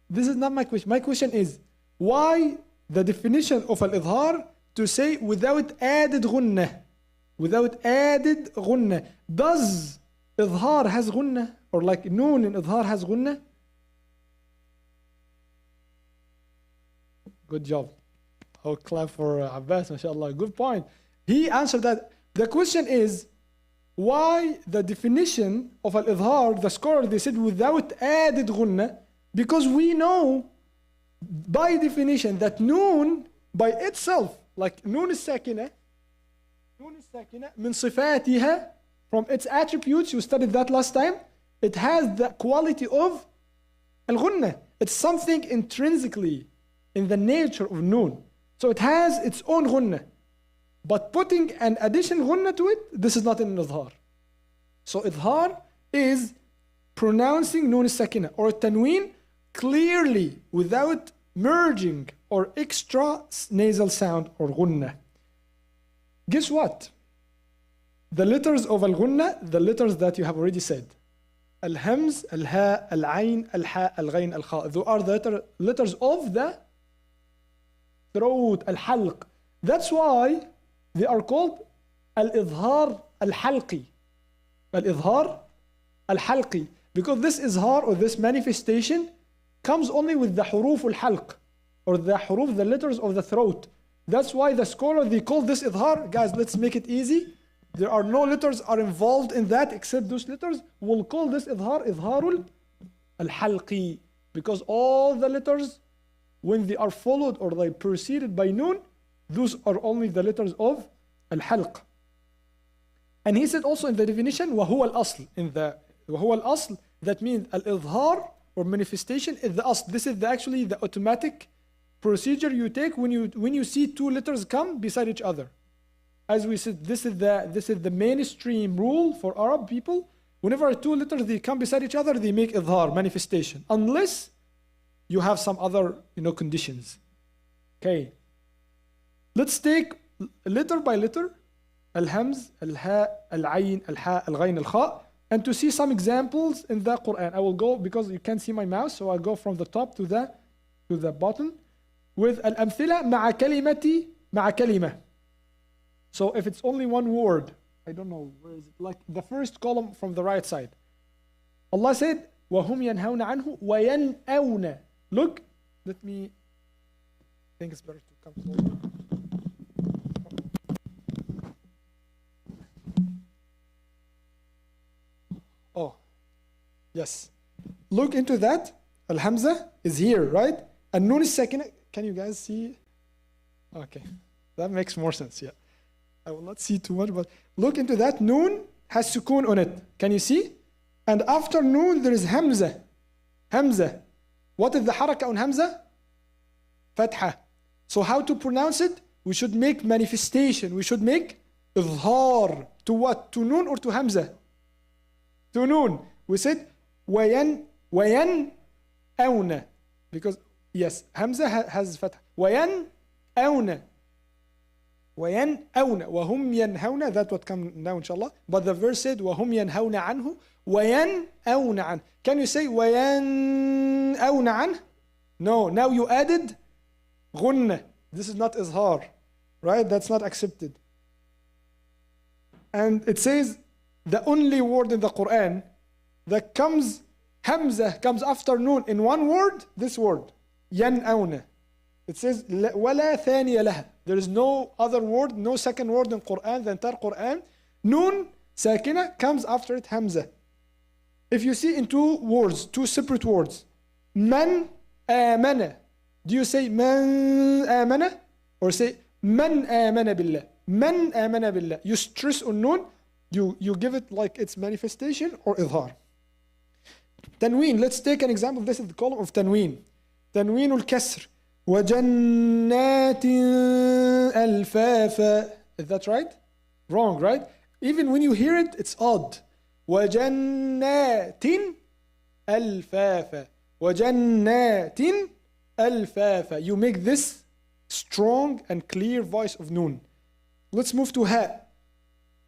This is not my question. My question is why the definition of al-idhar to say without added غنة, without added غنة. Does idhar has غنة, or like noon in idhar has غنة? Good job. I'll clap for Abbas, mashallah. Good point. He answered that. The question is why the definition of al-idhar, the scholar, they said without added غنة, because we know by definition that noon by itself, like noon is sakina min صفاتها, from its attributes, you studied that last time, it has the quality of al-ghunna. It's something intrinsically in the nature of noon. So it has its own ghunna. But putting an addition ghunna to it, this is not an idhar. So idhar is pronouncing noon sakina or tanween clearly without merging or extra nasal sound or ghunna. Guess what? The letters of al-ghunna, the letters that you have already said, al-hamz, al-ha, al-ayn, al-ha, al-ghayn, al-kha, those are the letters of the throat, al-halq. That's why they are called al-idhar al-halqi. Al-idhar al-halqi. Because this izhar or this manifestation comes only with the huruf al-halq, or the huruf, the letters of the throat. That's why the scholar, they call this idhar. Guys, let's make it easy. There are no letters are involved in that except those letters. We'll call this idhar idharul al-halqi, because all the letters, when they are followed or they preceded by noon, those are only the letters of al-halq. And he said also in the definition, وَهُوَ الْأَصْل. In the وَهُوَ الْأَصْل, that means al-idhar or manifestation is the asl. This is actually the automatic procedure you take when you see two letters come beside each other. As we said, this is the mainstream rule for Arab people. Whenever two letters they come beside each other, they make idhar, manifestation, unless you have some other conditions. Okay. Let's take letter by letter, al-hamz, al-ha, al-ayn, al-ha, al-ghayn, al-kha, and to see some examples in the Quran. I will go, because you can't see my mouse, so I'll go from the top to the bottom with al-amthila ma'a kalimati ma'a kalima. So if it's only one word, I don't know, where is it? Like the first column from the right side. Allah said, وَهُمْ يَنْهَوْنَ عَنْهُ وَيَنْأَوْنَ. Look, let me, I think it's better to come closer. Oh, yes. Look into that. Al-Hamza is here, right? And Noon is second. Can you guys see? Okay, that makes more sense, yeah. I will not see too much, but look into that. Noon has sukoon on it. Can you see? And after Noon, there is Hamza. Hamza. What is the haraka on Hamza? Fatha. So how to pronounce it? We should make manifestation. We should make idhar. To what? To Noon or to Hamza? To Noon. We said wayan awna. Because yes, Hamza has fatha. Wayan awna. وَيَنْأَوْنَ وَهُمْ يَنْهَوْنَ. That's what comes now, inshallah. But the verse said وَهُمْ يَنْهَوْنَ عَنْهُ وَيَنْأَوْنَ عَنْهُ. Can you say وَيَنْأَوْنَ عَنْهُ? No, now you added غُنَّة. This is not izhar, right? That's not accepted. And it says the only word in the Quran that comes, Hamza comes after Noon in one word, this word, يَنْأَوْنَ. It says وَلَا ثَانِيَ لَهَا. There is no other word, no second word in Quran, the entire Quran. Noon, sakina, comes after it Hamza. If you see in two words, two separate words, man amana. Do you say man amana? Or say man amana billah? Man amana billah. You stress on noon, You give it like its manifestation or إظهار. تنوين, let's take an example. This is the column of تنوين. تنوين الكسر. وجنات ألفافا. Is that right? Wrong, right? Even when you hear it, it's odd. وجنات ألفافا. وجنات ألفافا. You make this strong and clear voice of noon. Let's move to ha.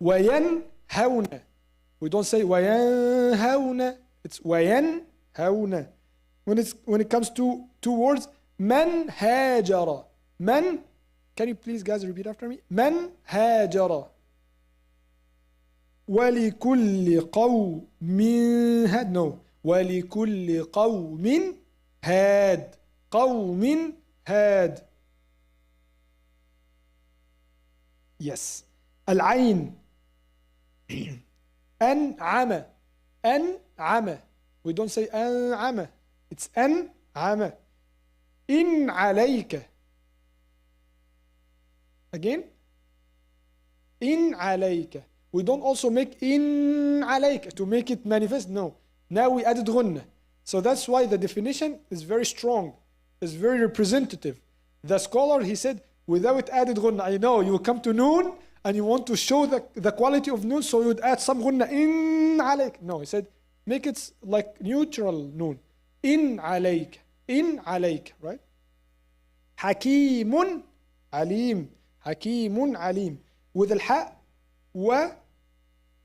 وينهون. We don't say وينهون. It's وينهون. When it comes to two words, من هاجر. من, can you please guys repeat after me? من هاجر. ولكل قوم هاد. No. ولكل قوم هاد. قوم هاد. Yes. العين. أنعم. أنعم. We don't say أنعم. It's أنعم. إن عليك. Again. إن عليك. We don't also make إن عليك to make it manifest. No. Now we added غنة. So that's why the definition is very strong. It's very representative. The scholar, he said, without added غنة. I know you will come to noon and you want to show the quality of noon, so you would add some غنة. إن عليك. No, he said, make it like neutral noon. إن عليك. إن عليك. Right? حكيم عليم. حكيم عليم. With الحاء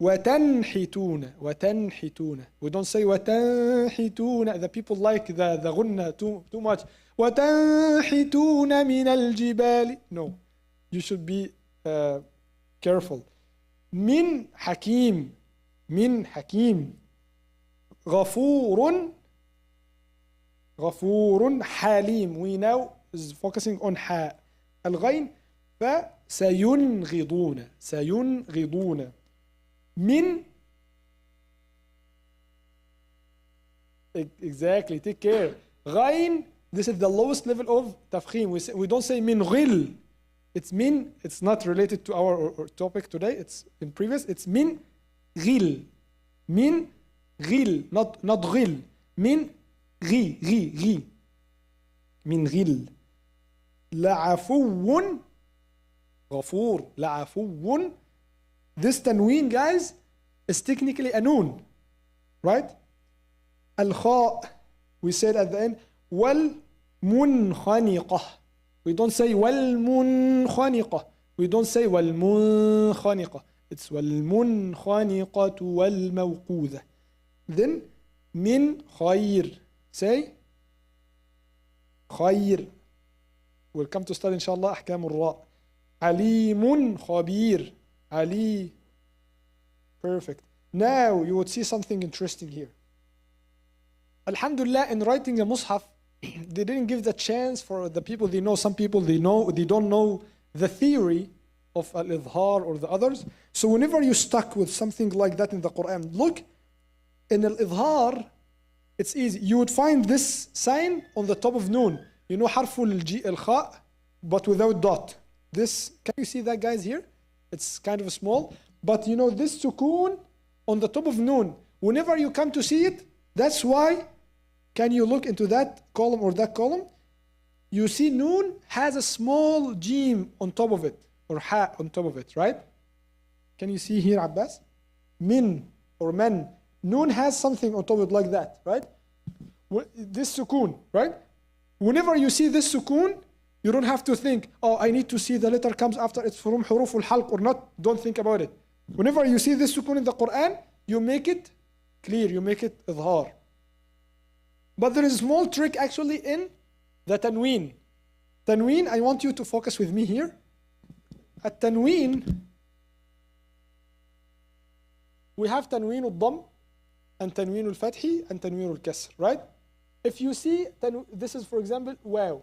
وتنحتون. وتنحتون. We don't say وتنحتون. The people like the غنة too much. وتنحتون من الجبال. No. You should be careful. من حكيم. من حكيم. غفور. غفور حليم. We now is focusing on حاء. الغين فسينغضون. سينغضون. من. Exactly, take care. غين, this is the lowest level of تفخيم. We don't say من غل. It's min, it's not related to our topic today, it's in previous, it's min غل. من غل, not غل. من غي. من غل. لعفو غفور. لعفو. This tanween, guys, is technically a noon, right? الخاء, we said at the end, والمنخنقة. We don't say والمنخنقة. We don't say والمنخنقة. It's والمنخنقة والموقوذة. Then من خير. Say خير. We'll come to study inshallah أحكام الراء. عليم خبير. Ali. Perfect. Now you would see something interesting here. Alhamdulillah, in writing a mushaf, they didn't give the chance for the people they know. Some people they don't know the theory of al-idhar or the others. So whenever you're stuck with something like that in the Quran, look, in al-idhar, it's easy. You would find this sign on the top of noon. You know harful al-kha, but without dot. This, can you see that, guys, here? It's kind of small, but you know this sukoon on the top of noon. Whenever you come to see it, that's why, can you look into that column or that column? You see noon has a small jim on top of it, or ha on top of it, right? Can you see here, Abbas? Min or man. Noon has something on top of it like that, right? This sukoon, right? Whenever you see this sukoon, you don't have to think, oh, I need to see the letter comes after it's from huruf al-halq or not. Don't think about it. Whenever you see this sukoon in the Quran, you make it clear, you make it idhar. But there is a small trick actually in the tanween. Tanween, I want you to focus with me here. At tanween, we have tanween al-dhamm and tanween al-fathi and tanween al-kasr, right? If you see, this is for example, wow.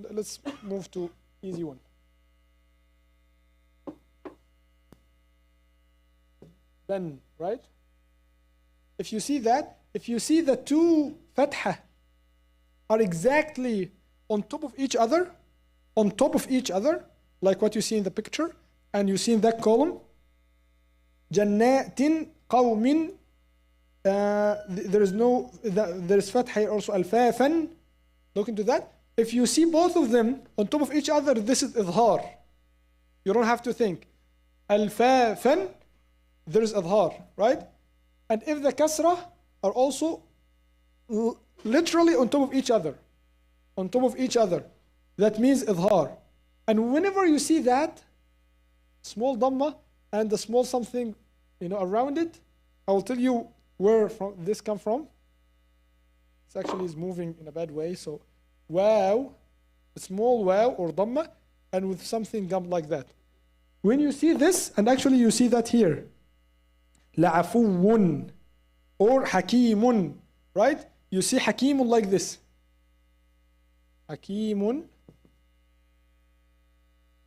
Let's move to easy one. Ben, right? If you see that, if you see the two fatha are exactly on top of each other, like what you see in the picture, and you see in that column, جنات قوم. There is فتح here also. ألفافا. Look into that. If you see both of them on top of each other, this is إظهار. You don't have to think. ألفافا, there is إظهار, right? And if the kasrah are also literally on top of each other, that means إظهار. And whenever you see that small dhamma and the small something, around it, I will tell you where this come from. It actually is moving in a bad way. So, wow, a small wow or dhamma, and with something like that. When you see this, and actually you see that here, لعفو or حكيم, right? You see حكيم like this. حكيم,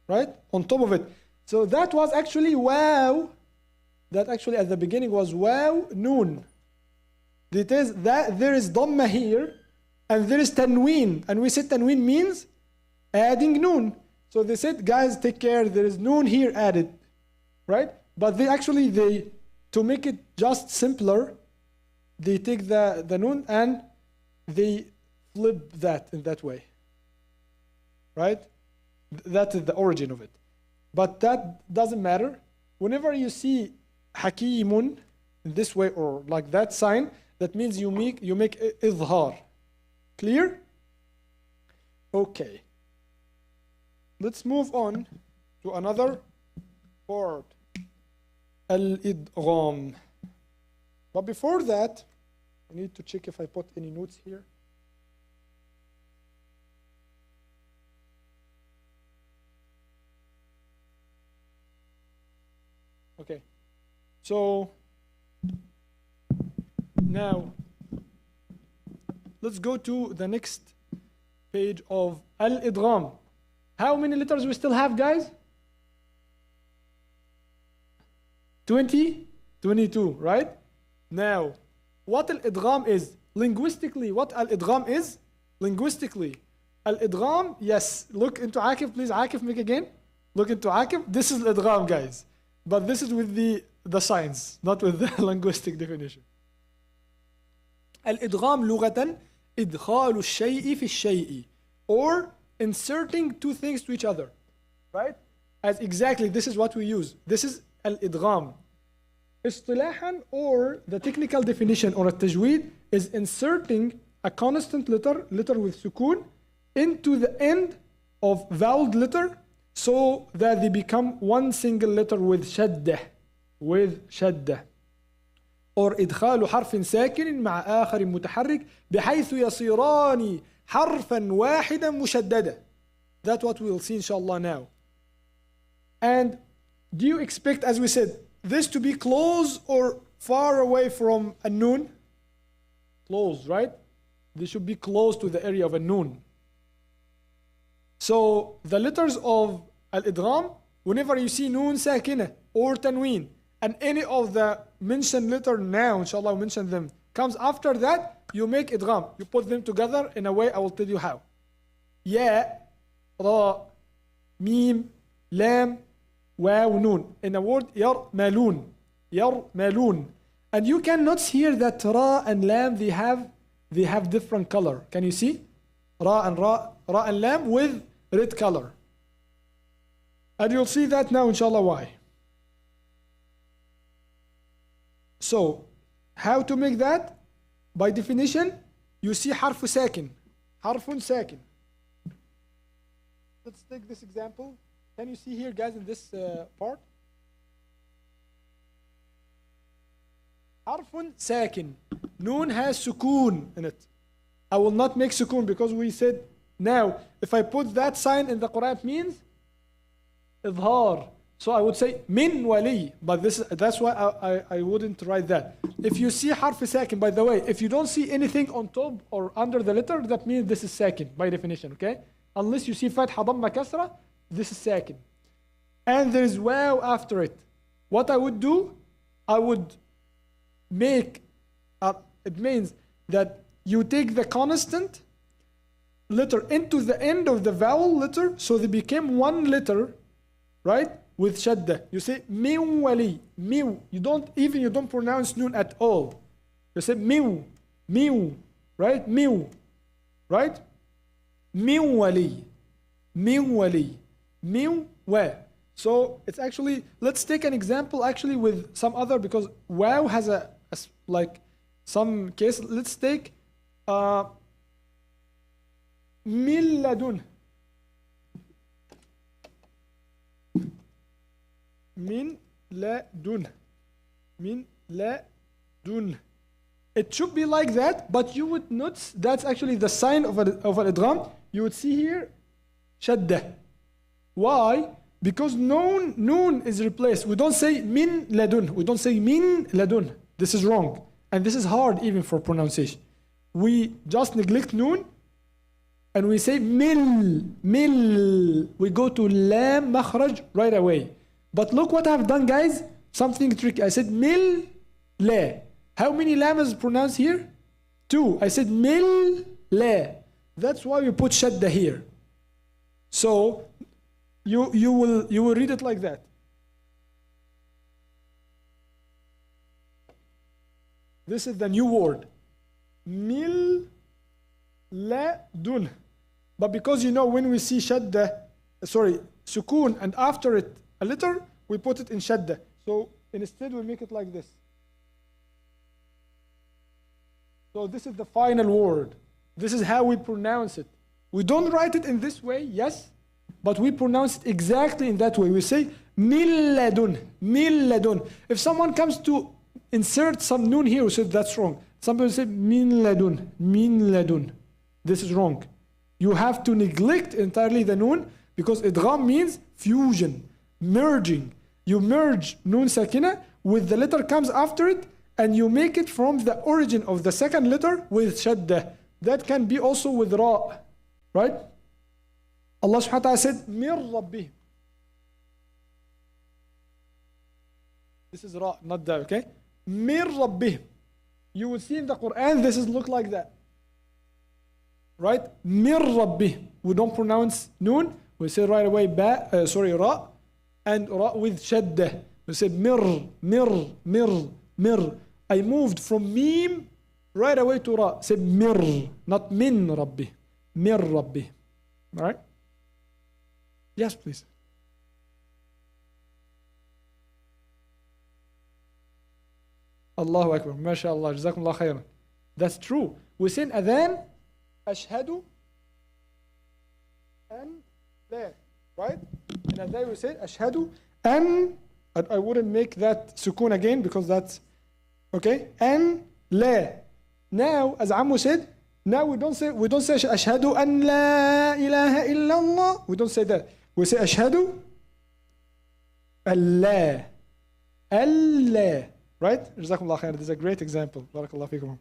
right? On top of it. So that was actually wow. That actually at the beginning was wow, noon. It is that there is dhamma here, and there is tanween. And we said tanween means adding noon. So they said, guys, take care, there is noon here added, right? But to make it just simpler, they take the noon and they flip that in that way, right? That is the origin of it. But that doesn't matter. Whenever you see hakimun in this way or like that sign, that means you make izhar. Clear? Okay. Let's move on to another word. Al-idgham. But before that, I need to check if I put any notes here. Okay. So now let's go to the next page of al-idgham. How many letters we still have, guys? 20? 22, right? Now, what al-idgham is? Linguistically, what al-idgham is? Linguistically, al-idgham, yes. Look into Akif, please. Akif, make again. Look into Akif. This is al-idgham, guys. But this is with the science, not with the linguistic definition. Al-idgham لغة إدخال الشيء في الشيء, or inserting two things to each other, right? As exactly, this is what we use. This is al-idgham. اصطلاحا, or the technical definition or a tajweed, is inserting a constant letter with sukoon into the end of voweled letter so that they become one single letter with shaddah. Or إدخال حرف ساكن مع آخر متحرك بحيث يصيران حرفا واحدا مشددا. That's what we'll see inshallah now. And do you expect, as we said, this to be close or far away from a noon? Close, right? This should be close to the area of a noon. So the letters of al-idgham, whenever you see noon sakina or tanween, and any of the mentioned letter now, inshallah we'll mention them, comes after that, you make idgham. You put them together in a way I will tell you how. Ya, ra, mim, lam, waw, noon. In the word yarmalun. And you cannot hear that ra and lam, they have different color. Can you see? Ra and lam with red color. And you'll see that now, inshallah, why. So, how to make that? By definition, you see harfu sakin. Harfun sakin. Let's take this example. Can you see here, guys, in this part? Harfun sakin. Noon has sukoon in it. I will not make sukoon because we said now, if I put that sign in the Quran, it means idhar. So I would say min wali, but that's why I wouldn't write that. If you see harf sakin, by the way, if you don't see anything on top or under the letter, that means this is sakin by definition, okay? Unless you see fatha, dhamma, kasra, this is sakin. And there is waw after it. What I would do, I would make, it means that you take the constant letter into the end of the vowel letter, so they became one letter, right? with shadda. You say min wali, miw. You don't pronounce noon at all. You say miw, miw, right? Miw, right? Min wali, min wali, miw wa. So it's actually, let's take an example actually with some other, because wow has a like some case. Let's take min ladun. Min ladun. Min ladun. It should be like that, but you would notice that's actually the sign of an idgham. You would see here shadda. Why? Because noon is replaced. We don't say min ladun. We don't say min ladun. This is wrong. And this is hard even for pronunciation. We just neglect noon and we say mil. We go to lam makhraj right away. But look what I've done, guys. Something tricky. I said mil la. How many lam is pronounced here? 2. I said mil la. That's why we put shadda here. So you will read it like that. This is the new word. Mil la dun. But because when we see shadda, sukoon, and after it a letter, we put it in shadda. So instead we make it like this. So this is the final word. This is how we pronounce it. We don't write it in this way, yes, but we pronounce it exactly in that way. We say milladun, milladun. If someone comes to insert some noon here, we say that's wrong. Some people say minladun, minladun. This is wrong. You have to neglect entirely the noon, because idgham means fusion, merging. You merge noon sakina with the letter comes after it, and you make it from the origin of the second letter with shadda. That can be also with ra, right? Allah subhanahu wa ta'ala said, mir rabbihim. This is ra, not da, okay? Mir rabbihim. You will see in the Quran, this is look like that. Right? Mir rabbihim. We don't pronounce noon. We say right away ra, and ra with shadda. We say mir. I moved from mim right away to ra. Say mir, not min rabbi. Mir rabbi. All right? Yes, please. Allahu Akbar. MashaAllah. Jazakumullah khairan. That's true. We say in adhan, ashhadu and there. Right? In adhan we say ashhadu and I wouldn't make that sukoon again because that's okay. And la. Now, as Ammu said, now we don't say ashhadu an la ilaha illallah. We don't say that. We say ashhadu Allah. Allah. Right? Jazakumullah khair. This is a great example. Barakallahu feekum.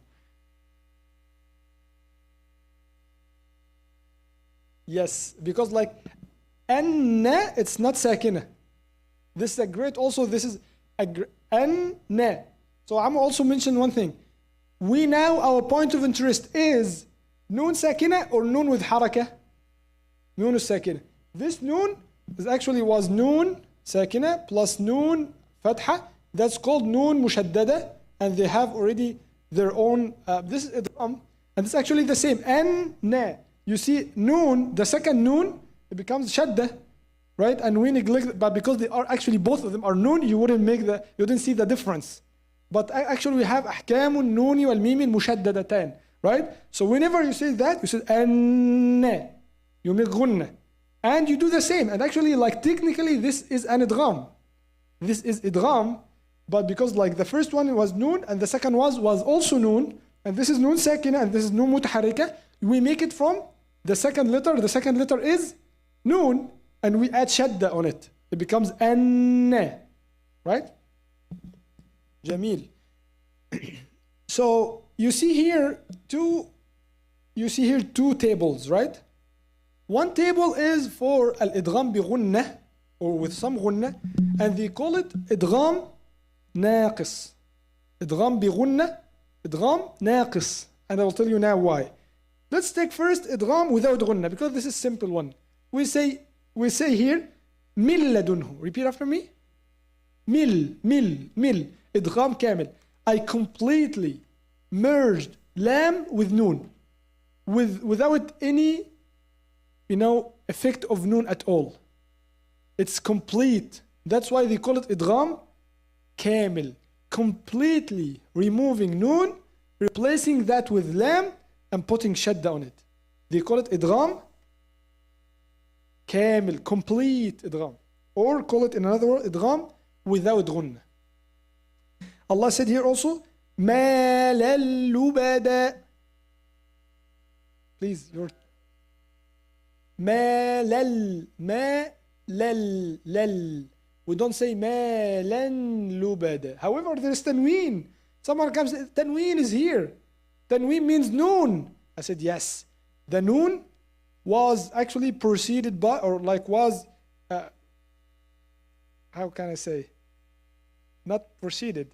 Yes, because like anna, it's not sakina. This is a great also, this is anna. So I'm also mention one thing. We now, our point of interest is noon sakina or noon with haraka? Noon sakina. This noon is actually was noon sakina plus noon fatha. That's called noon mushaddada, and they have already their own, this is idgham, and it's actually the same, anna. You see noon, the second noon, it becomes shadda, right? And we neglect, but because they are actually both of them are noon, you wouldn't see the difference. But actually we have ahkamun nooni wal mimi mushaddadatan, right? So whenever you say that, you say anna, you make gunna, and you do the same. And actually, like technically, this is an idgham. This is idgham, but because like the first one was noon and the second was also noon, and this is noon sakina and this is noon mutaharika, we make it from the second letter. The second letter is noon, and we add shadda on it. It becomes anna, right? Jamil. So you see here two tables, right? One table is for al-idgham bi ghunnah, or with some ghunnah, and they call it idgham naqis. Idgham bi ghunnah, idgham naqis. And I will tell you now why. Let's take first idgham without ghunnah, because this is simple one. We say here من لدنه. Repeat after me. مل. إدغام كامل. I completely merged lam with noon. Without any, effect of noon at all. It's complete. That's why they call it idgham kamil. Completely removing noon, replacing that with lam, and putting shadda on it. They call it idgham kamil, complete idgham. Or call it in another word, idgham without ghunna. Allah said here also, ما للبدا. Please, your ما لل. We don't say ما لن لبدا. However, there is tanween. Someone comes, tanween is here. Tanween means noon. I said yes. The noon was actually preceded by, or like was, how can I say? Not preceded.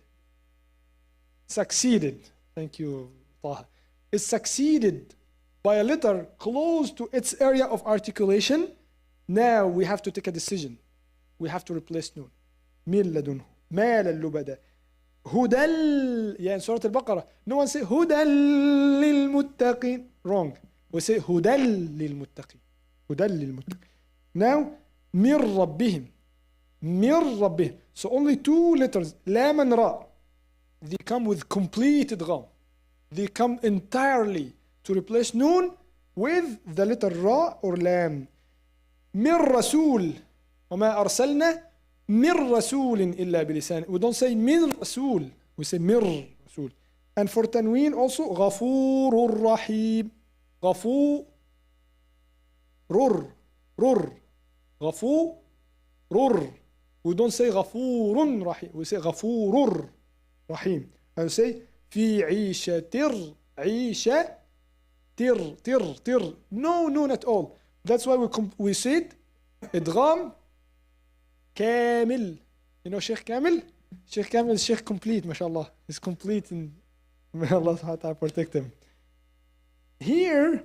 Succeeded. Thank you, Taha. Is succeeded by a letter close to its area of articulation. Now we have to take a decision. We have to replace noon. من لدنه ما للبدا هدى. Yeah, in Surah Al-Baqarah, no one say هدى للمتقين. Wrong. We say هدى للمتقين. هدى للمتقين. Now من ربهم. من ربهم. So only two letters, لام and را. They come with complete idgham. They come entirely to replace noon with the letter ra or lam. من رسول وما أرسلنا من رسول إلا بلسان. We don't say من رسول. We say من رسول. And for tanween also غفور رحيم. غفور غفور. We don't say غفور رحيم. We say غفور رحيم. And we say في عيشة عيشة تر. No noon at all. That's why we said idgham kamil. You know Sheikh Kamil? Sheikh Kamil is Sheikh complete, mashallah. He's complete, and may Allah subhanahu wa ta'ala protect him. Here,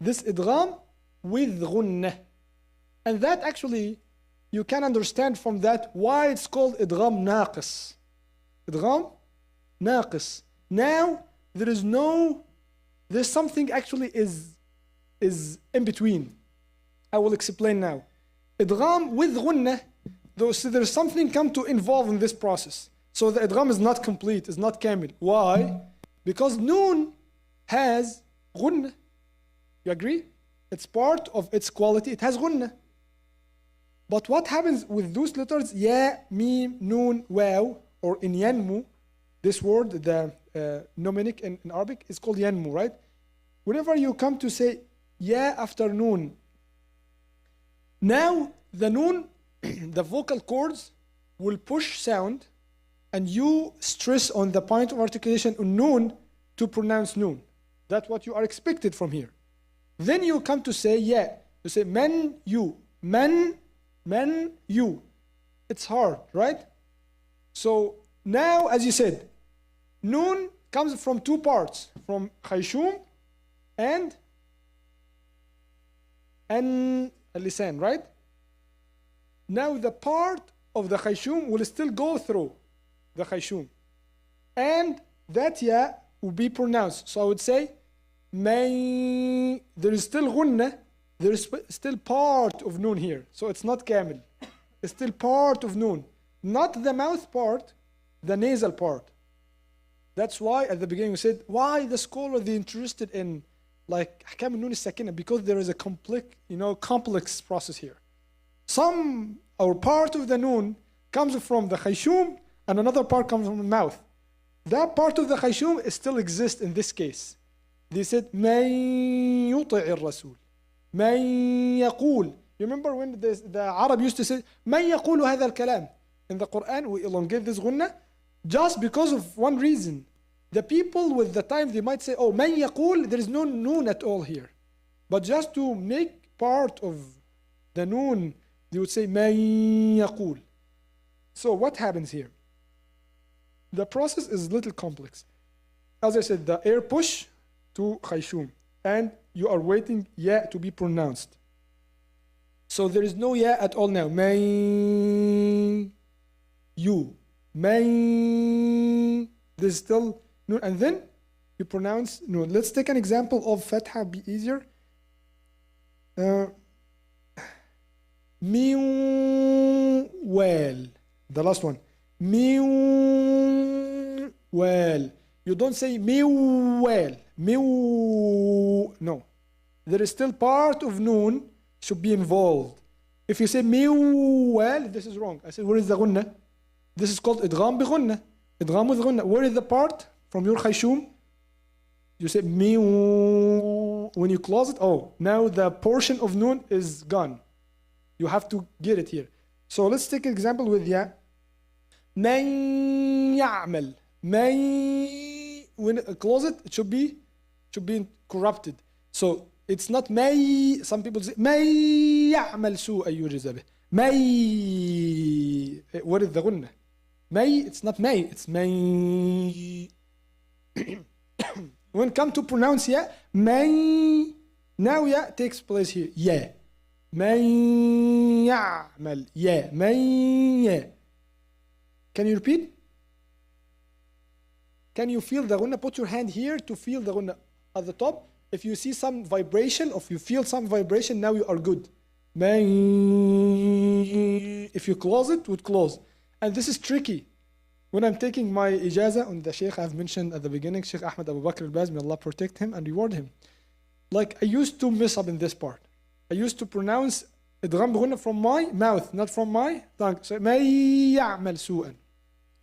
this idgham with ghunnah. And that actually, you can understand from that why it's called idgham naqis. Idgham naqis. Now, there's something actually is in between. I will explain now. Idgham with ghunnah, there's something come to involve in this process. So the idgham is not complete, is not kamil. Why? Because noon has ghunnah. You agree? It's part of its quality, it has ghunnah. But what happens with those letters, ya, mim, noon, waw, or in yanmu, this word, the mnemonic in Arabic is called yanmu, right? Whenever you come to say ya after noon, now the noon, the vocal cords will push sound, and you stress on the point of articulation on noon to pronounce noon. That's what you are expected from here. Then you come to say yeah. You say man you. It's hard, right? So now, as you said, noon comes from two parts, from khayshum and al-lisan, right? Now the part of the khayshum will still go through the khayshum, and that ya will be pronounced. So I would say may. There is still ghunnah. There is still part of noon here, so it's not kamil. It's still part of noon, not the mouth part, the nasal part. That's why at the beginning we said why the scholar they interested in like ahkam noon sakina, because there is a complex process here. Some or part of the noon comes from the khayshum and another part comes from the mouth. That part of the khayshum still exists in this case. They said man yuti'i ar-rasul, man yaqul. You remember when the Arab used to say man yaqulu hadha al-kalam? In the Quran we elongate this ghunnah just because of one reason. The people with the time they might say, oh, man yaqul, there is no noon at all here. But just to make part of the noon, they would say man yaqul. So what happens here? The process is a little complex. As I said, the air push to khayshum, and you are waiting ya to be pronounced. So there is no ya at all now. May you. May. There's still nun. And then you pronounce nun. Let's take an example of fatha, be easier. Miwal. The last one. Miwal. You don't say miwal. No. There is still part of noon should be involved. If you say miwal, this is wrong. I said, where is the gunna? This is called idgham bi gunna. Idgham with gunna. Where is the part from your khayshum? You say miw. When you close it, oh, now the portion of noon is gone. You have to get it here. So let's take an example with ya. Man ya'mal. May. When close it, it should be corrupted. So it's not may. Some people say may ya'mal su'a yujza bih. May. What is the gunna? May. It's not may. It's may. When come to pronounce ya, may. Now ya takes place here. Ya. May ya'mal. Ya. May. Can you repeat? Can you feel the gunna? Put your hand here to feel the gunna at the top. If you see some vibration, or if you feel some vibration, now you are good. If you close it, would close. And this is tricky. When I'm taking my ijaza on the Sheikh I've mentioned at the beginning, Sheikh Ahmed Abu Bakr al-Baz, may Allah protect him and reward him. Like I used to mess up in this part. I used to pronounce idgham bi gunna from my mouth, not from my tongue. So may ya'mal su'an. I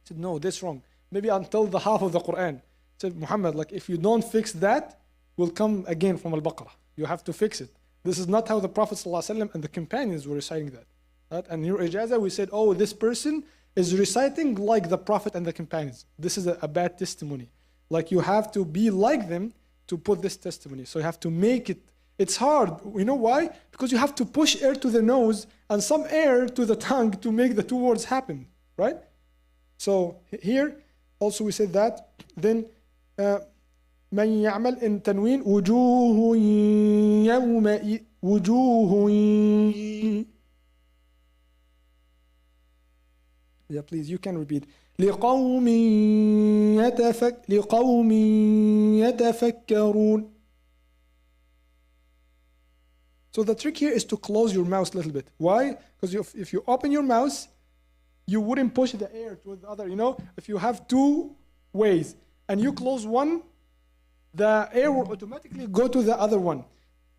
said, no, that's wrong. Maybe until the half of the Quran. I said, Muhammad, like if you don't fix that, will come again from Al-Baqarah. You have to fix it. This is not how the Prophet ﷺ and the companions were reciting that. Right? And in your ijaza, we said, oh, this person is reciting like the Prophet and the companions. This is a bad testimony. Like you have to be like them to put this testimony. So you have to make it. It's hard. You know why? Because you have to push air to the nose and some air to the tongue to make the two words happen. Right? So here, also we said that. Then, من يعمل in تنوين وجوه يومئذ وجوه. Yeah, please, you can repeat. لقوم يتفكرون. So the trick here is to close your mouth a little bit. Why? Because if you open your mouth, you wouldn't push the air to the other. You know, if you have two ways and you close one, the air will automatically go to the other one.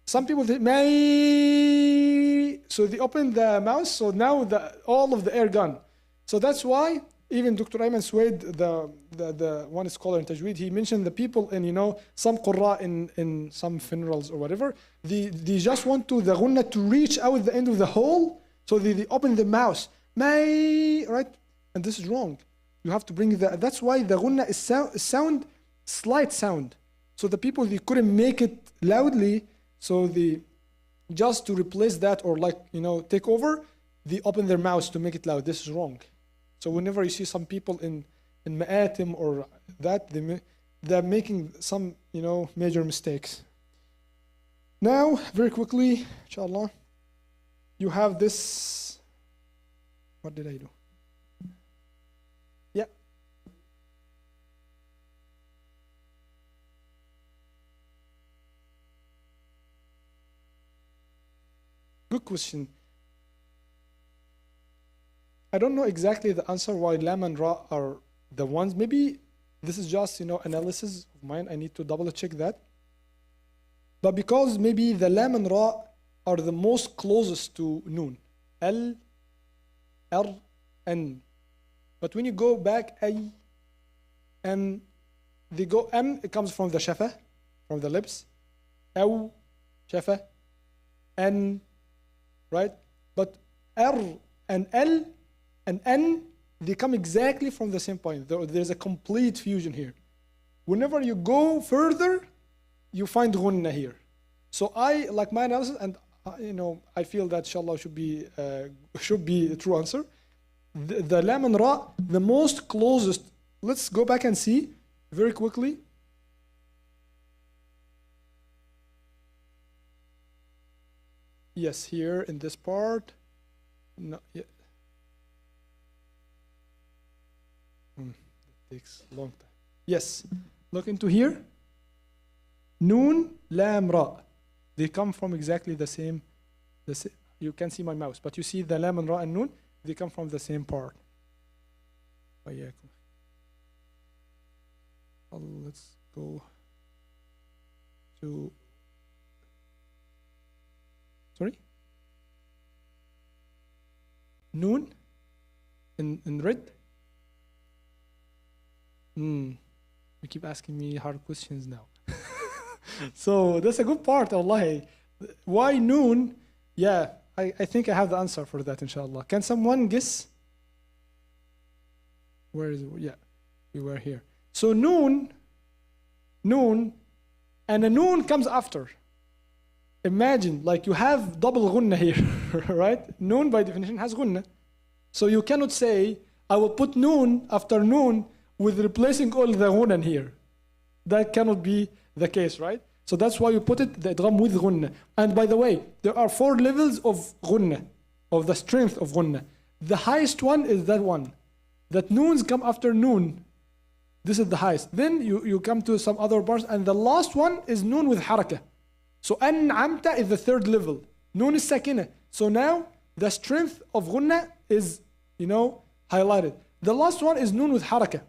Some people say may, so they open the mouth, so now all of the air gone. So that's why even Dr. Ayman Suwaid, the one scholar in Tajweed, he mentioned the people in, you know, some qurra in some funerals or whatever, they just want the gunna to reach out the end of the hole, so they open the mouth, may, right? And this is wrong. You have to bring that's why the gunna is sound, slight sound. So the people, they couldn't make it loudly, so just to replace that or like, you know, take over, they open their mouths to make it loud. This is wrong. So whenever you see some people in ma'atim or that, they're making some, you know, major mistakes. Now, very quickly, inshallah, you have this. What did I do? Yeah. Good question. I don't know exactly the answer why lam and ra are the ones. Maybe this is just, you know, analysis of mine. I need to double check that. But because maybe the lam and ra are the most closest to noon. L, R, N. But when you go back, A, M, they go M, it comes from the shafa, from the lips. Aw, shafa, N, right? But R and L and N, they come exactly from the same point. There's a complete fusion here. Whenever you go further, you find gunna here. So I, like my analysis, and you know, I feel that inshallah should be a true answer. The lam and ra, the most closest. Let's go back and see very quickly. Yes, here in this part. No, yeah. It takes a long time. Yes, look into here. Noon, lam, ra. They come from exactly the same. You can see my mouse, but you see the lam and ra and noon. They come from the same part. Let's go to. Sorry? Noon in red? You keep asking me hard questions now. So that's a good part, Allah. Why noon? Yeah, I think I have the answer for that, inshallah. Can someone guess? Where is it? Yeah, we were here. So noon, and a noon comes after. Imagine, like you have double gunna here, right? Noon by definition has gunna. So you cannot say, I will put noon after noon with replacing all the gunna here. That cannot be the case, right? So that's why you put it, the idgham with gunna. And by the way, there are 4 levels of gunna, of the strength of gunna. The highest one is that one. That noons come after noon. This is the highest. Then you come to some other parts, and the last one is noon with harakah. So an'amta is the 3rd level. Noon is sakina. So now the strength of gunna is, highlighted. The last one is noon with harakah.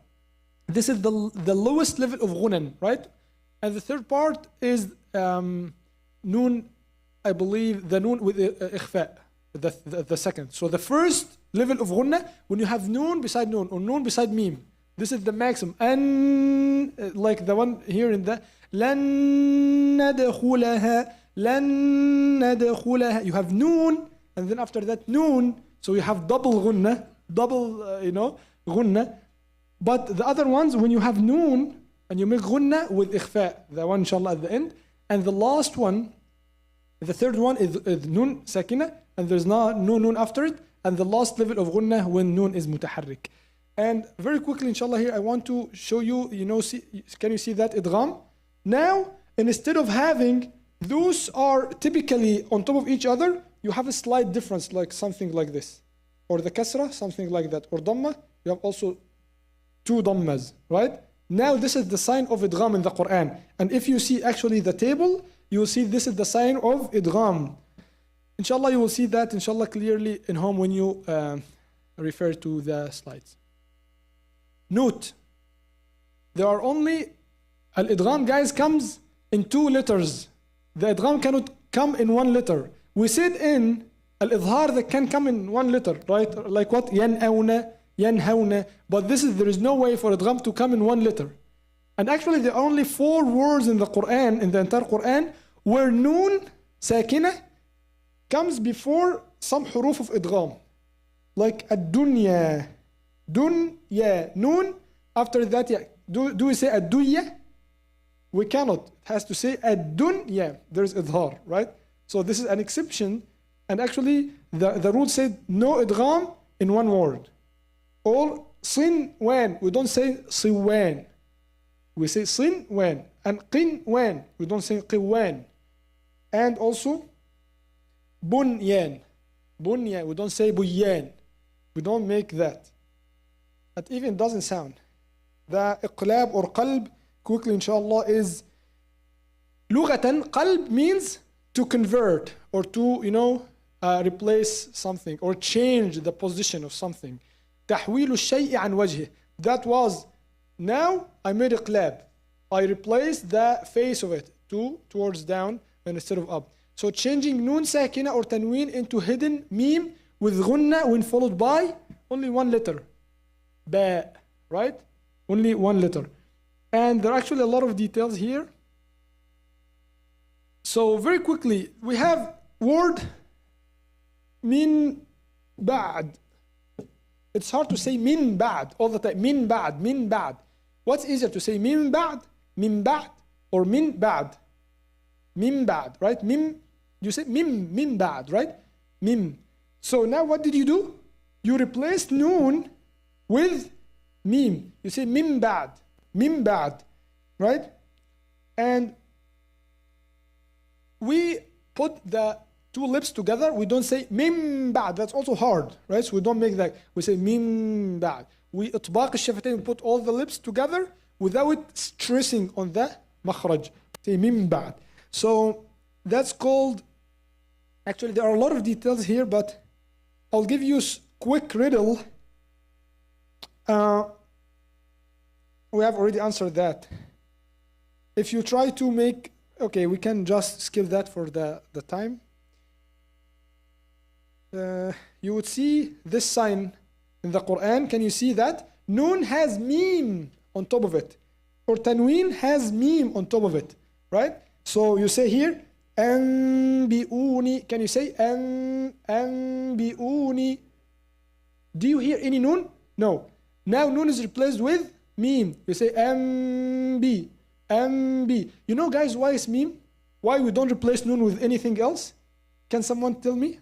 This is the lowest level of gunan, right? And the 3rd part is noon, I believe, the noon with ikhfa, the 2nd. So the 1st level of gunna, when you have noon beside noon, or noon beside mim, this is the maximum. And like the one here in the لن ندخلها. You have noon, and then after that noon, so you have double gunna, gunna. But the other ones, when you have noon, and you make gunna with ikhfa, the one inshallah at the end, and the last one, the 3rd one is noon sakina, and there's no noon after it, and the last level of gunna when noon is mutaharrik. And very quickly, inshallah, here I want to show you, can you see that idgham? Now, instead of having, those are typically on top of each other, you have a slight difference, like something like this. Or the kasra, something like that. Or dhamma, you have also 2 dhammas, right? Now this is the sign of idgham in the Quran. And if you see actually the table, you will see this is the sign of idgham. Inshallah, you will see that, inshallah, clearly in home when you refer to the slides. Note, there are only, al-idgham, guys, comes in 2 letters. The idgham cannot come in 1 letter. We said in al-idhar that can come in 1 letter, right? Like what? Yan'awna, yanhawna. But there is no way for idgham to come in 1 letter. And actually there are only 4 words in the Quran, in the entire Quran, where noon, sakina, comes before some huruf of idgham. Like ad-dunya, dunya, noon. After that, yeah. Do we say ad-dunya? We cannot. It has to say ad-dunya. There's idhar, right? So this is an exception. And actually, the rule said no idgham in 1 word. Or sinwan. We don't say siwan. We say sinwan. And qinwan. We don't say qiwan. And also, bunyan. Bunyan. We don't say buyan. We don't make that. That even doesn't sound. The iqlab or qalb, quickly inshallah, is lughatan. Qalb means to convert or to, replace something or change the position of something. تحويل الشيء عن وجهه. That was, now I made iqlab. I replaced the face of it towards down instead of up. So changing noon sakina or tanween into hidden meme with gunna when followed by only 1 letter. Ba, right? Only 1 letter. And there are actually a lot of details here. So very quickly, we have word min ba'd. It's hard to say min ba'd all the time. Min ba'd, min ba'd. What's easier to say, min ba'd, or min ba'd? Min ba'd, right? Mim, you say min ba'd, right? Mim. So now what did you do? You replaced noon with mim. You say mim ba'd, right? And we put the two lips together, we don't say mim ba'd. That's also hard, right? So we don't make that. We say mim ba'd. We إطباق الشفتين, we put all the lips together without stressing on the makhraj. Say mim ba'd. So that's called, actually there are a lot of details here, but I'll give you a quick riddle. We have already answered that. If you try to make, okay, we can just skip that for the time. You would see this sign in the Quran. Can you see that? Noon has meme on top of it. Or tanween has meme on top of it. Right? So you say here, anbi'uni. Can you say anbi'uni? Do you hear any noon? No. Now noon is replaced with meme. You say anbi. Anbi. You know, guys, why it's meme? Why we don't replace noon with anything else? Can someone tell me?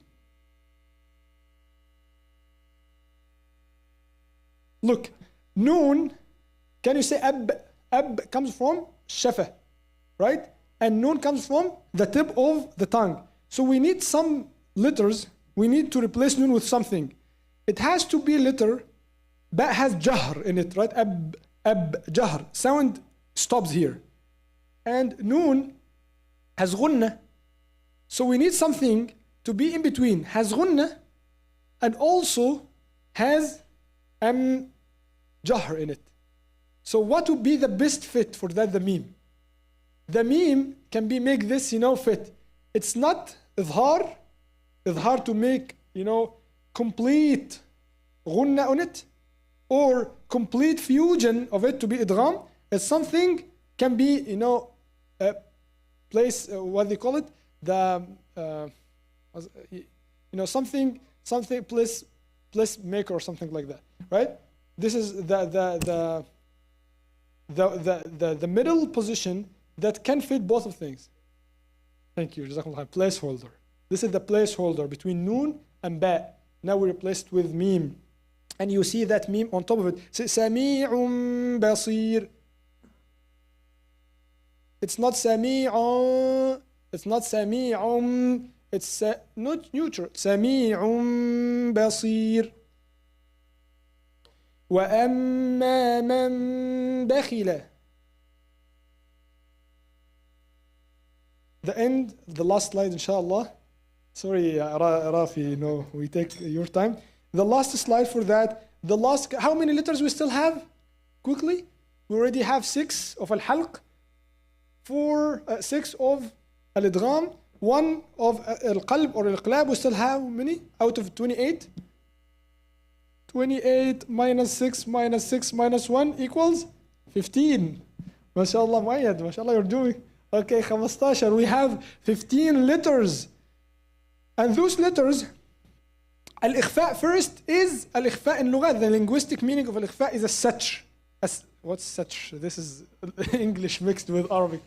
Look, noon, can you say ab? Ab comes from shafa, right? And noon comes from the tip of the tongue. So we need some letters. We need to replace noon with something. It has to be letter. Ba has jahr in it, right? Ab, jahr. Sound stops here. And noon has ghunna. So we need something to be in between. Has ghunna and also has jahr in it. So what would be the best fit for that? The meme. The meme can be make this, fit. It's not idhar to make, complete ghunna on it, or complete fusion of it to be idgham. It's something can be, place, what they call it, the, something place maker or something like that, right? This is the middle position that can fit both of things. Thank you, Jazakumullah. Placeholder. This is the placeholder between noon and ba. Now we replace it with meme. And you see that meme on top of it. Sami'un basir. It's not sami'un. It's not sami'un. It's not neutral. Sami'un basir. وَأَمَّا مَنْ بَخِلَ. The end, the last slide, inshallah. Sorry, Rafi, we take your time. The last slide for that. How many letters we still have? Quickly. We already have 6 of al-halq, 6 of al-idgham, 1 of al-qalb or al-iqlab. We still have how many out of 28? 28 minus 6 minus 6 minus 1 equals 15. MashaAllah, Muayyad, MashaAllah, you're doing. Okay, 15. We have 15 letters. And those letters, al-ikhfa first is al-ikhfa in lugha. The linguistic meaning of al-ikhfa is a satr. What's satr? This is English mixed with Arabic.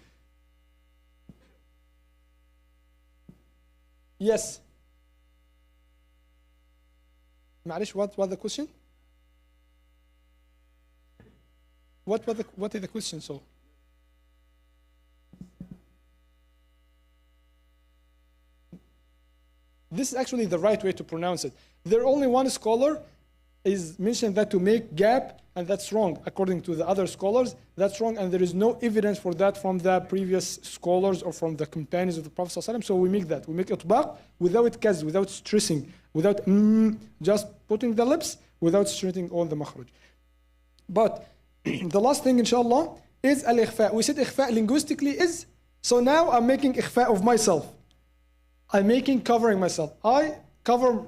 Yes. معلش, what was the question? What is the question? So this is actually the right way to pronounce it. There only one scholar is mentioned that to make gap, and that's wrong. According to the other scholars, that's wrong, and there is no evidence for that from the previous scholars or from the companions of the Prophet ﷺ. So we make that. We make itbaq without kaz, without stressing, without just putting the lips, without stressing all the makhraj. But the last thing, inshallah, is al-ikhfa. We said ikhfa linguistically is, so now I'm making ikhfa of myself. I'm making covering myself. I cover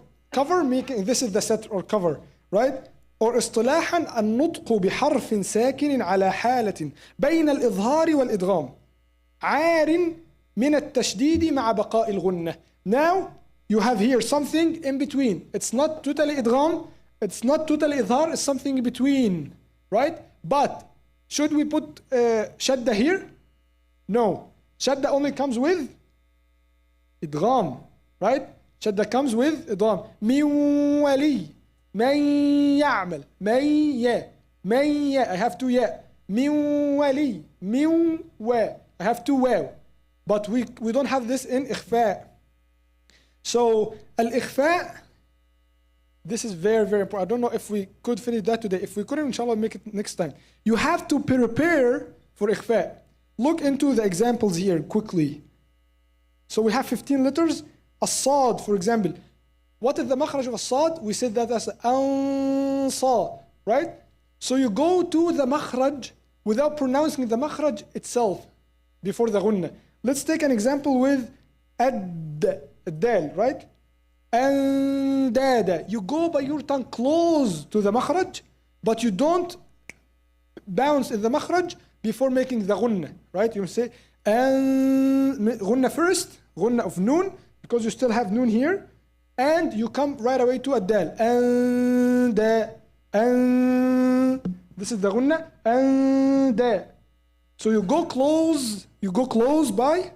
making, this is the set or cover, right? Or اصطلاحا النطق بحرف ساكن على حالة بين الإظهار والإدغام عار من التشديد مع بقاء الغنة. Now you have here something in between. It's not totally idgham, it's not totally idhar, it's something in between, right? But should we put shadda here? No. Shadda only comes with idgham, right? Shadda comes with idgham. Min wali, man ya'mal, man ya. I have 2 ya. Min wali, min wa. I have 2 waw. But we don't have this in ikhfa. So al-ikhfa, this is very, very important. I don't know if we could finish that today. If we couldn't, inshallah, make it next time. You have to prepare for ikhfa. Look into the examples here quickly. So we have 15 letters. As-sad, for example. What is the makhraj of as-sad? We said that as ansa, right? So you go to the makhraj without pronouncing the makhraj itself before the gunna. Let's take an example with ad-dal, right? Andada. You go by your tongue close to the makhraj, but you don't bounce in the makhraj before making the gunna, right? You say gunna first, gunna of noon, because you still have noon here, and you come right away to ad-dal. And this is the gunna. And so you go close by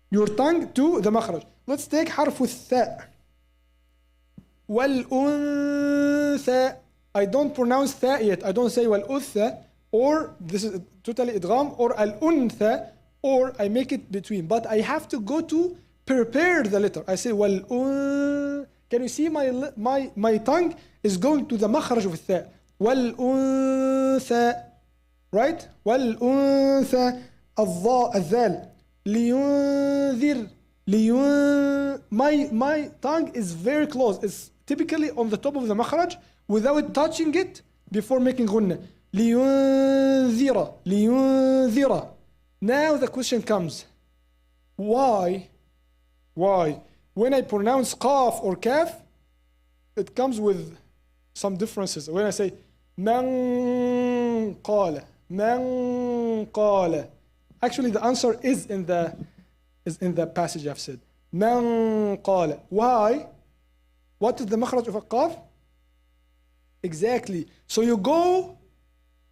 your tongue to the makhraj. Let's take harf al-tha. Wal-untha. I don't pronounce tha yet. I don't say wal-untha, or this is totally idgham, or al-untha, or I make it between. But I have to go to prepare the letter. I say wal-un. Can you see my tongue is going to the makhraj of tha. Wal-untha. Right? Wal-untha. Al-dhal. Liyunzir. My tongue is very close. It's typically on the top of the makhraj without touching it before making gunna. Liyunzira. Now the question comes, why when I pronounce qaf or kaf, it comes with some differences. When I say man qala, actually the answer is in the passage I've said. Man qala. Why? What is the makhraj of a qaf? Exactly. So you go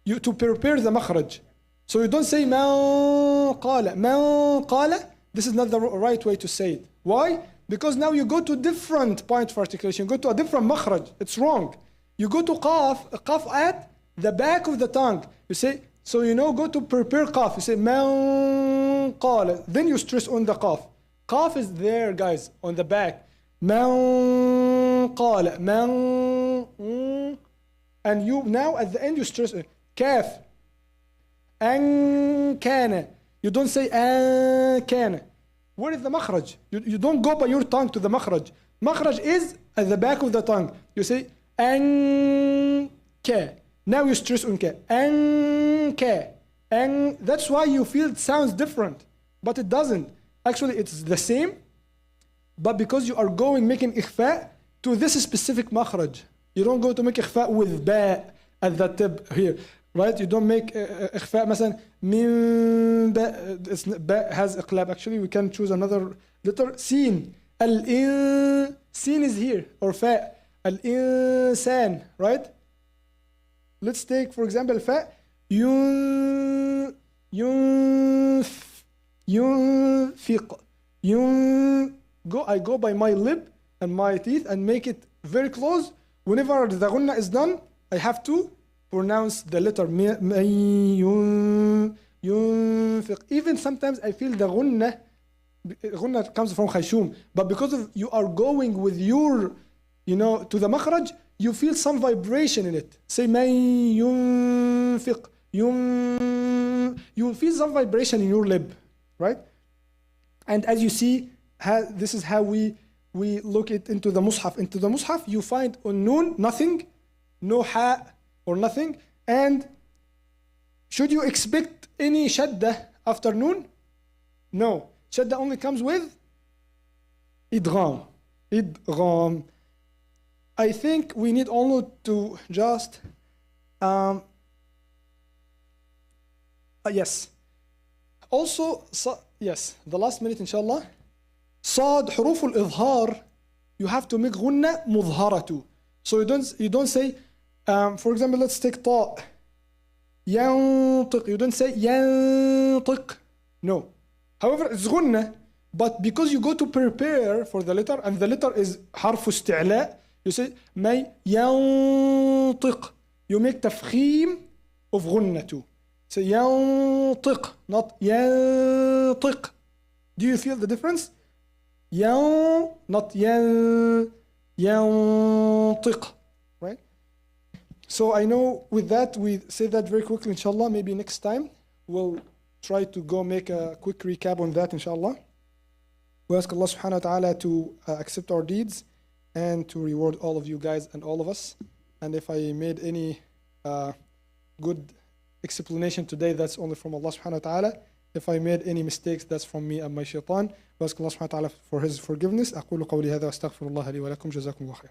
to prepare the makhraj. So you don't say man qala. Man qala. This is not the right way to say it. Why? Because now you go to different point of articulation. You go to a different makhraj. It's wrong. You go to qaf at the back of the tongue. You say, so go to prepare qaf. You say man qala. Then you stress on the qaf. Qaf is there, guys, on the back. Man qala. Man. And you now at the end you stress kaf. An kana. You don't say an kana. Where is the makhraj? You don't go by your tongue to the makhraj. Makhraj is at the back of the tongue. You say an ka. Now you stress on ka. An ka. And that's why you feel it sounds different. But it doesn't. Actually, it's the same. But because you are making ikhfa to this specific makhraj. You don't go to make ikhfa with ba at the tip here. Right? You don't make ikhfa مثلا min ba. Ba has iqlab. Actually, we can choose another letter. Sin. Sin is here. Or fa. Al-insan. Right? Let's take, for example, fa. Yunfiq. I go by my lip and my teeth and make it very close. Whenever the gunna is done, I have to pronounce the letter yunfiq. Even sometimes I feel the gunna comes from khayshum, but because of you are going with your, to the makhraj, you feel some vibration in it. Say yunfiq. You will feel some vibration in your lip, right? And as you see, this is how we look into the mushaf. Into the mushaf, you find on noon nothing, no ha or nothing. And should you expect any shadda after noon? No. Shadda only comes with idgham. I think we need only to just yes. Also, yes, the last minute, inshallah. Sad huruf al-idhar, you have to make gunna mudharatu. So you don't say, for example, let's take ta. Yantiq. You don't say yantiq. No. However, it's gunna, but because you go to prepare for the letter, and the letter is harf isti'la, you say may yantiq. You make tafkhim of gunna too. Say yantiq, not yantiq. Do you feel the difference? not ينطق, right? So I know with that, we say that very quickly, inshallah. Maybe next time we'll try to go make a quick recap on that, inshallah. We ask Allah subhanahu wa ta'ala to accept our deeds and to reward all of you guys and all of us. And if I made any good explanation today, that's only from Allah subhanahu wa ta'ala. If I made any mistakes, that's from me and my shaitan. We ask Allah subhanahu wa ta'ala for His forgiveness. أقول قولي هذا وأستغفر الله لي ولكم جزاكم الله خير.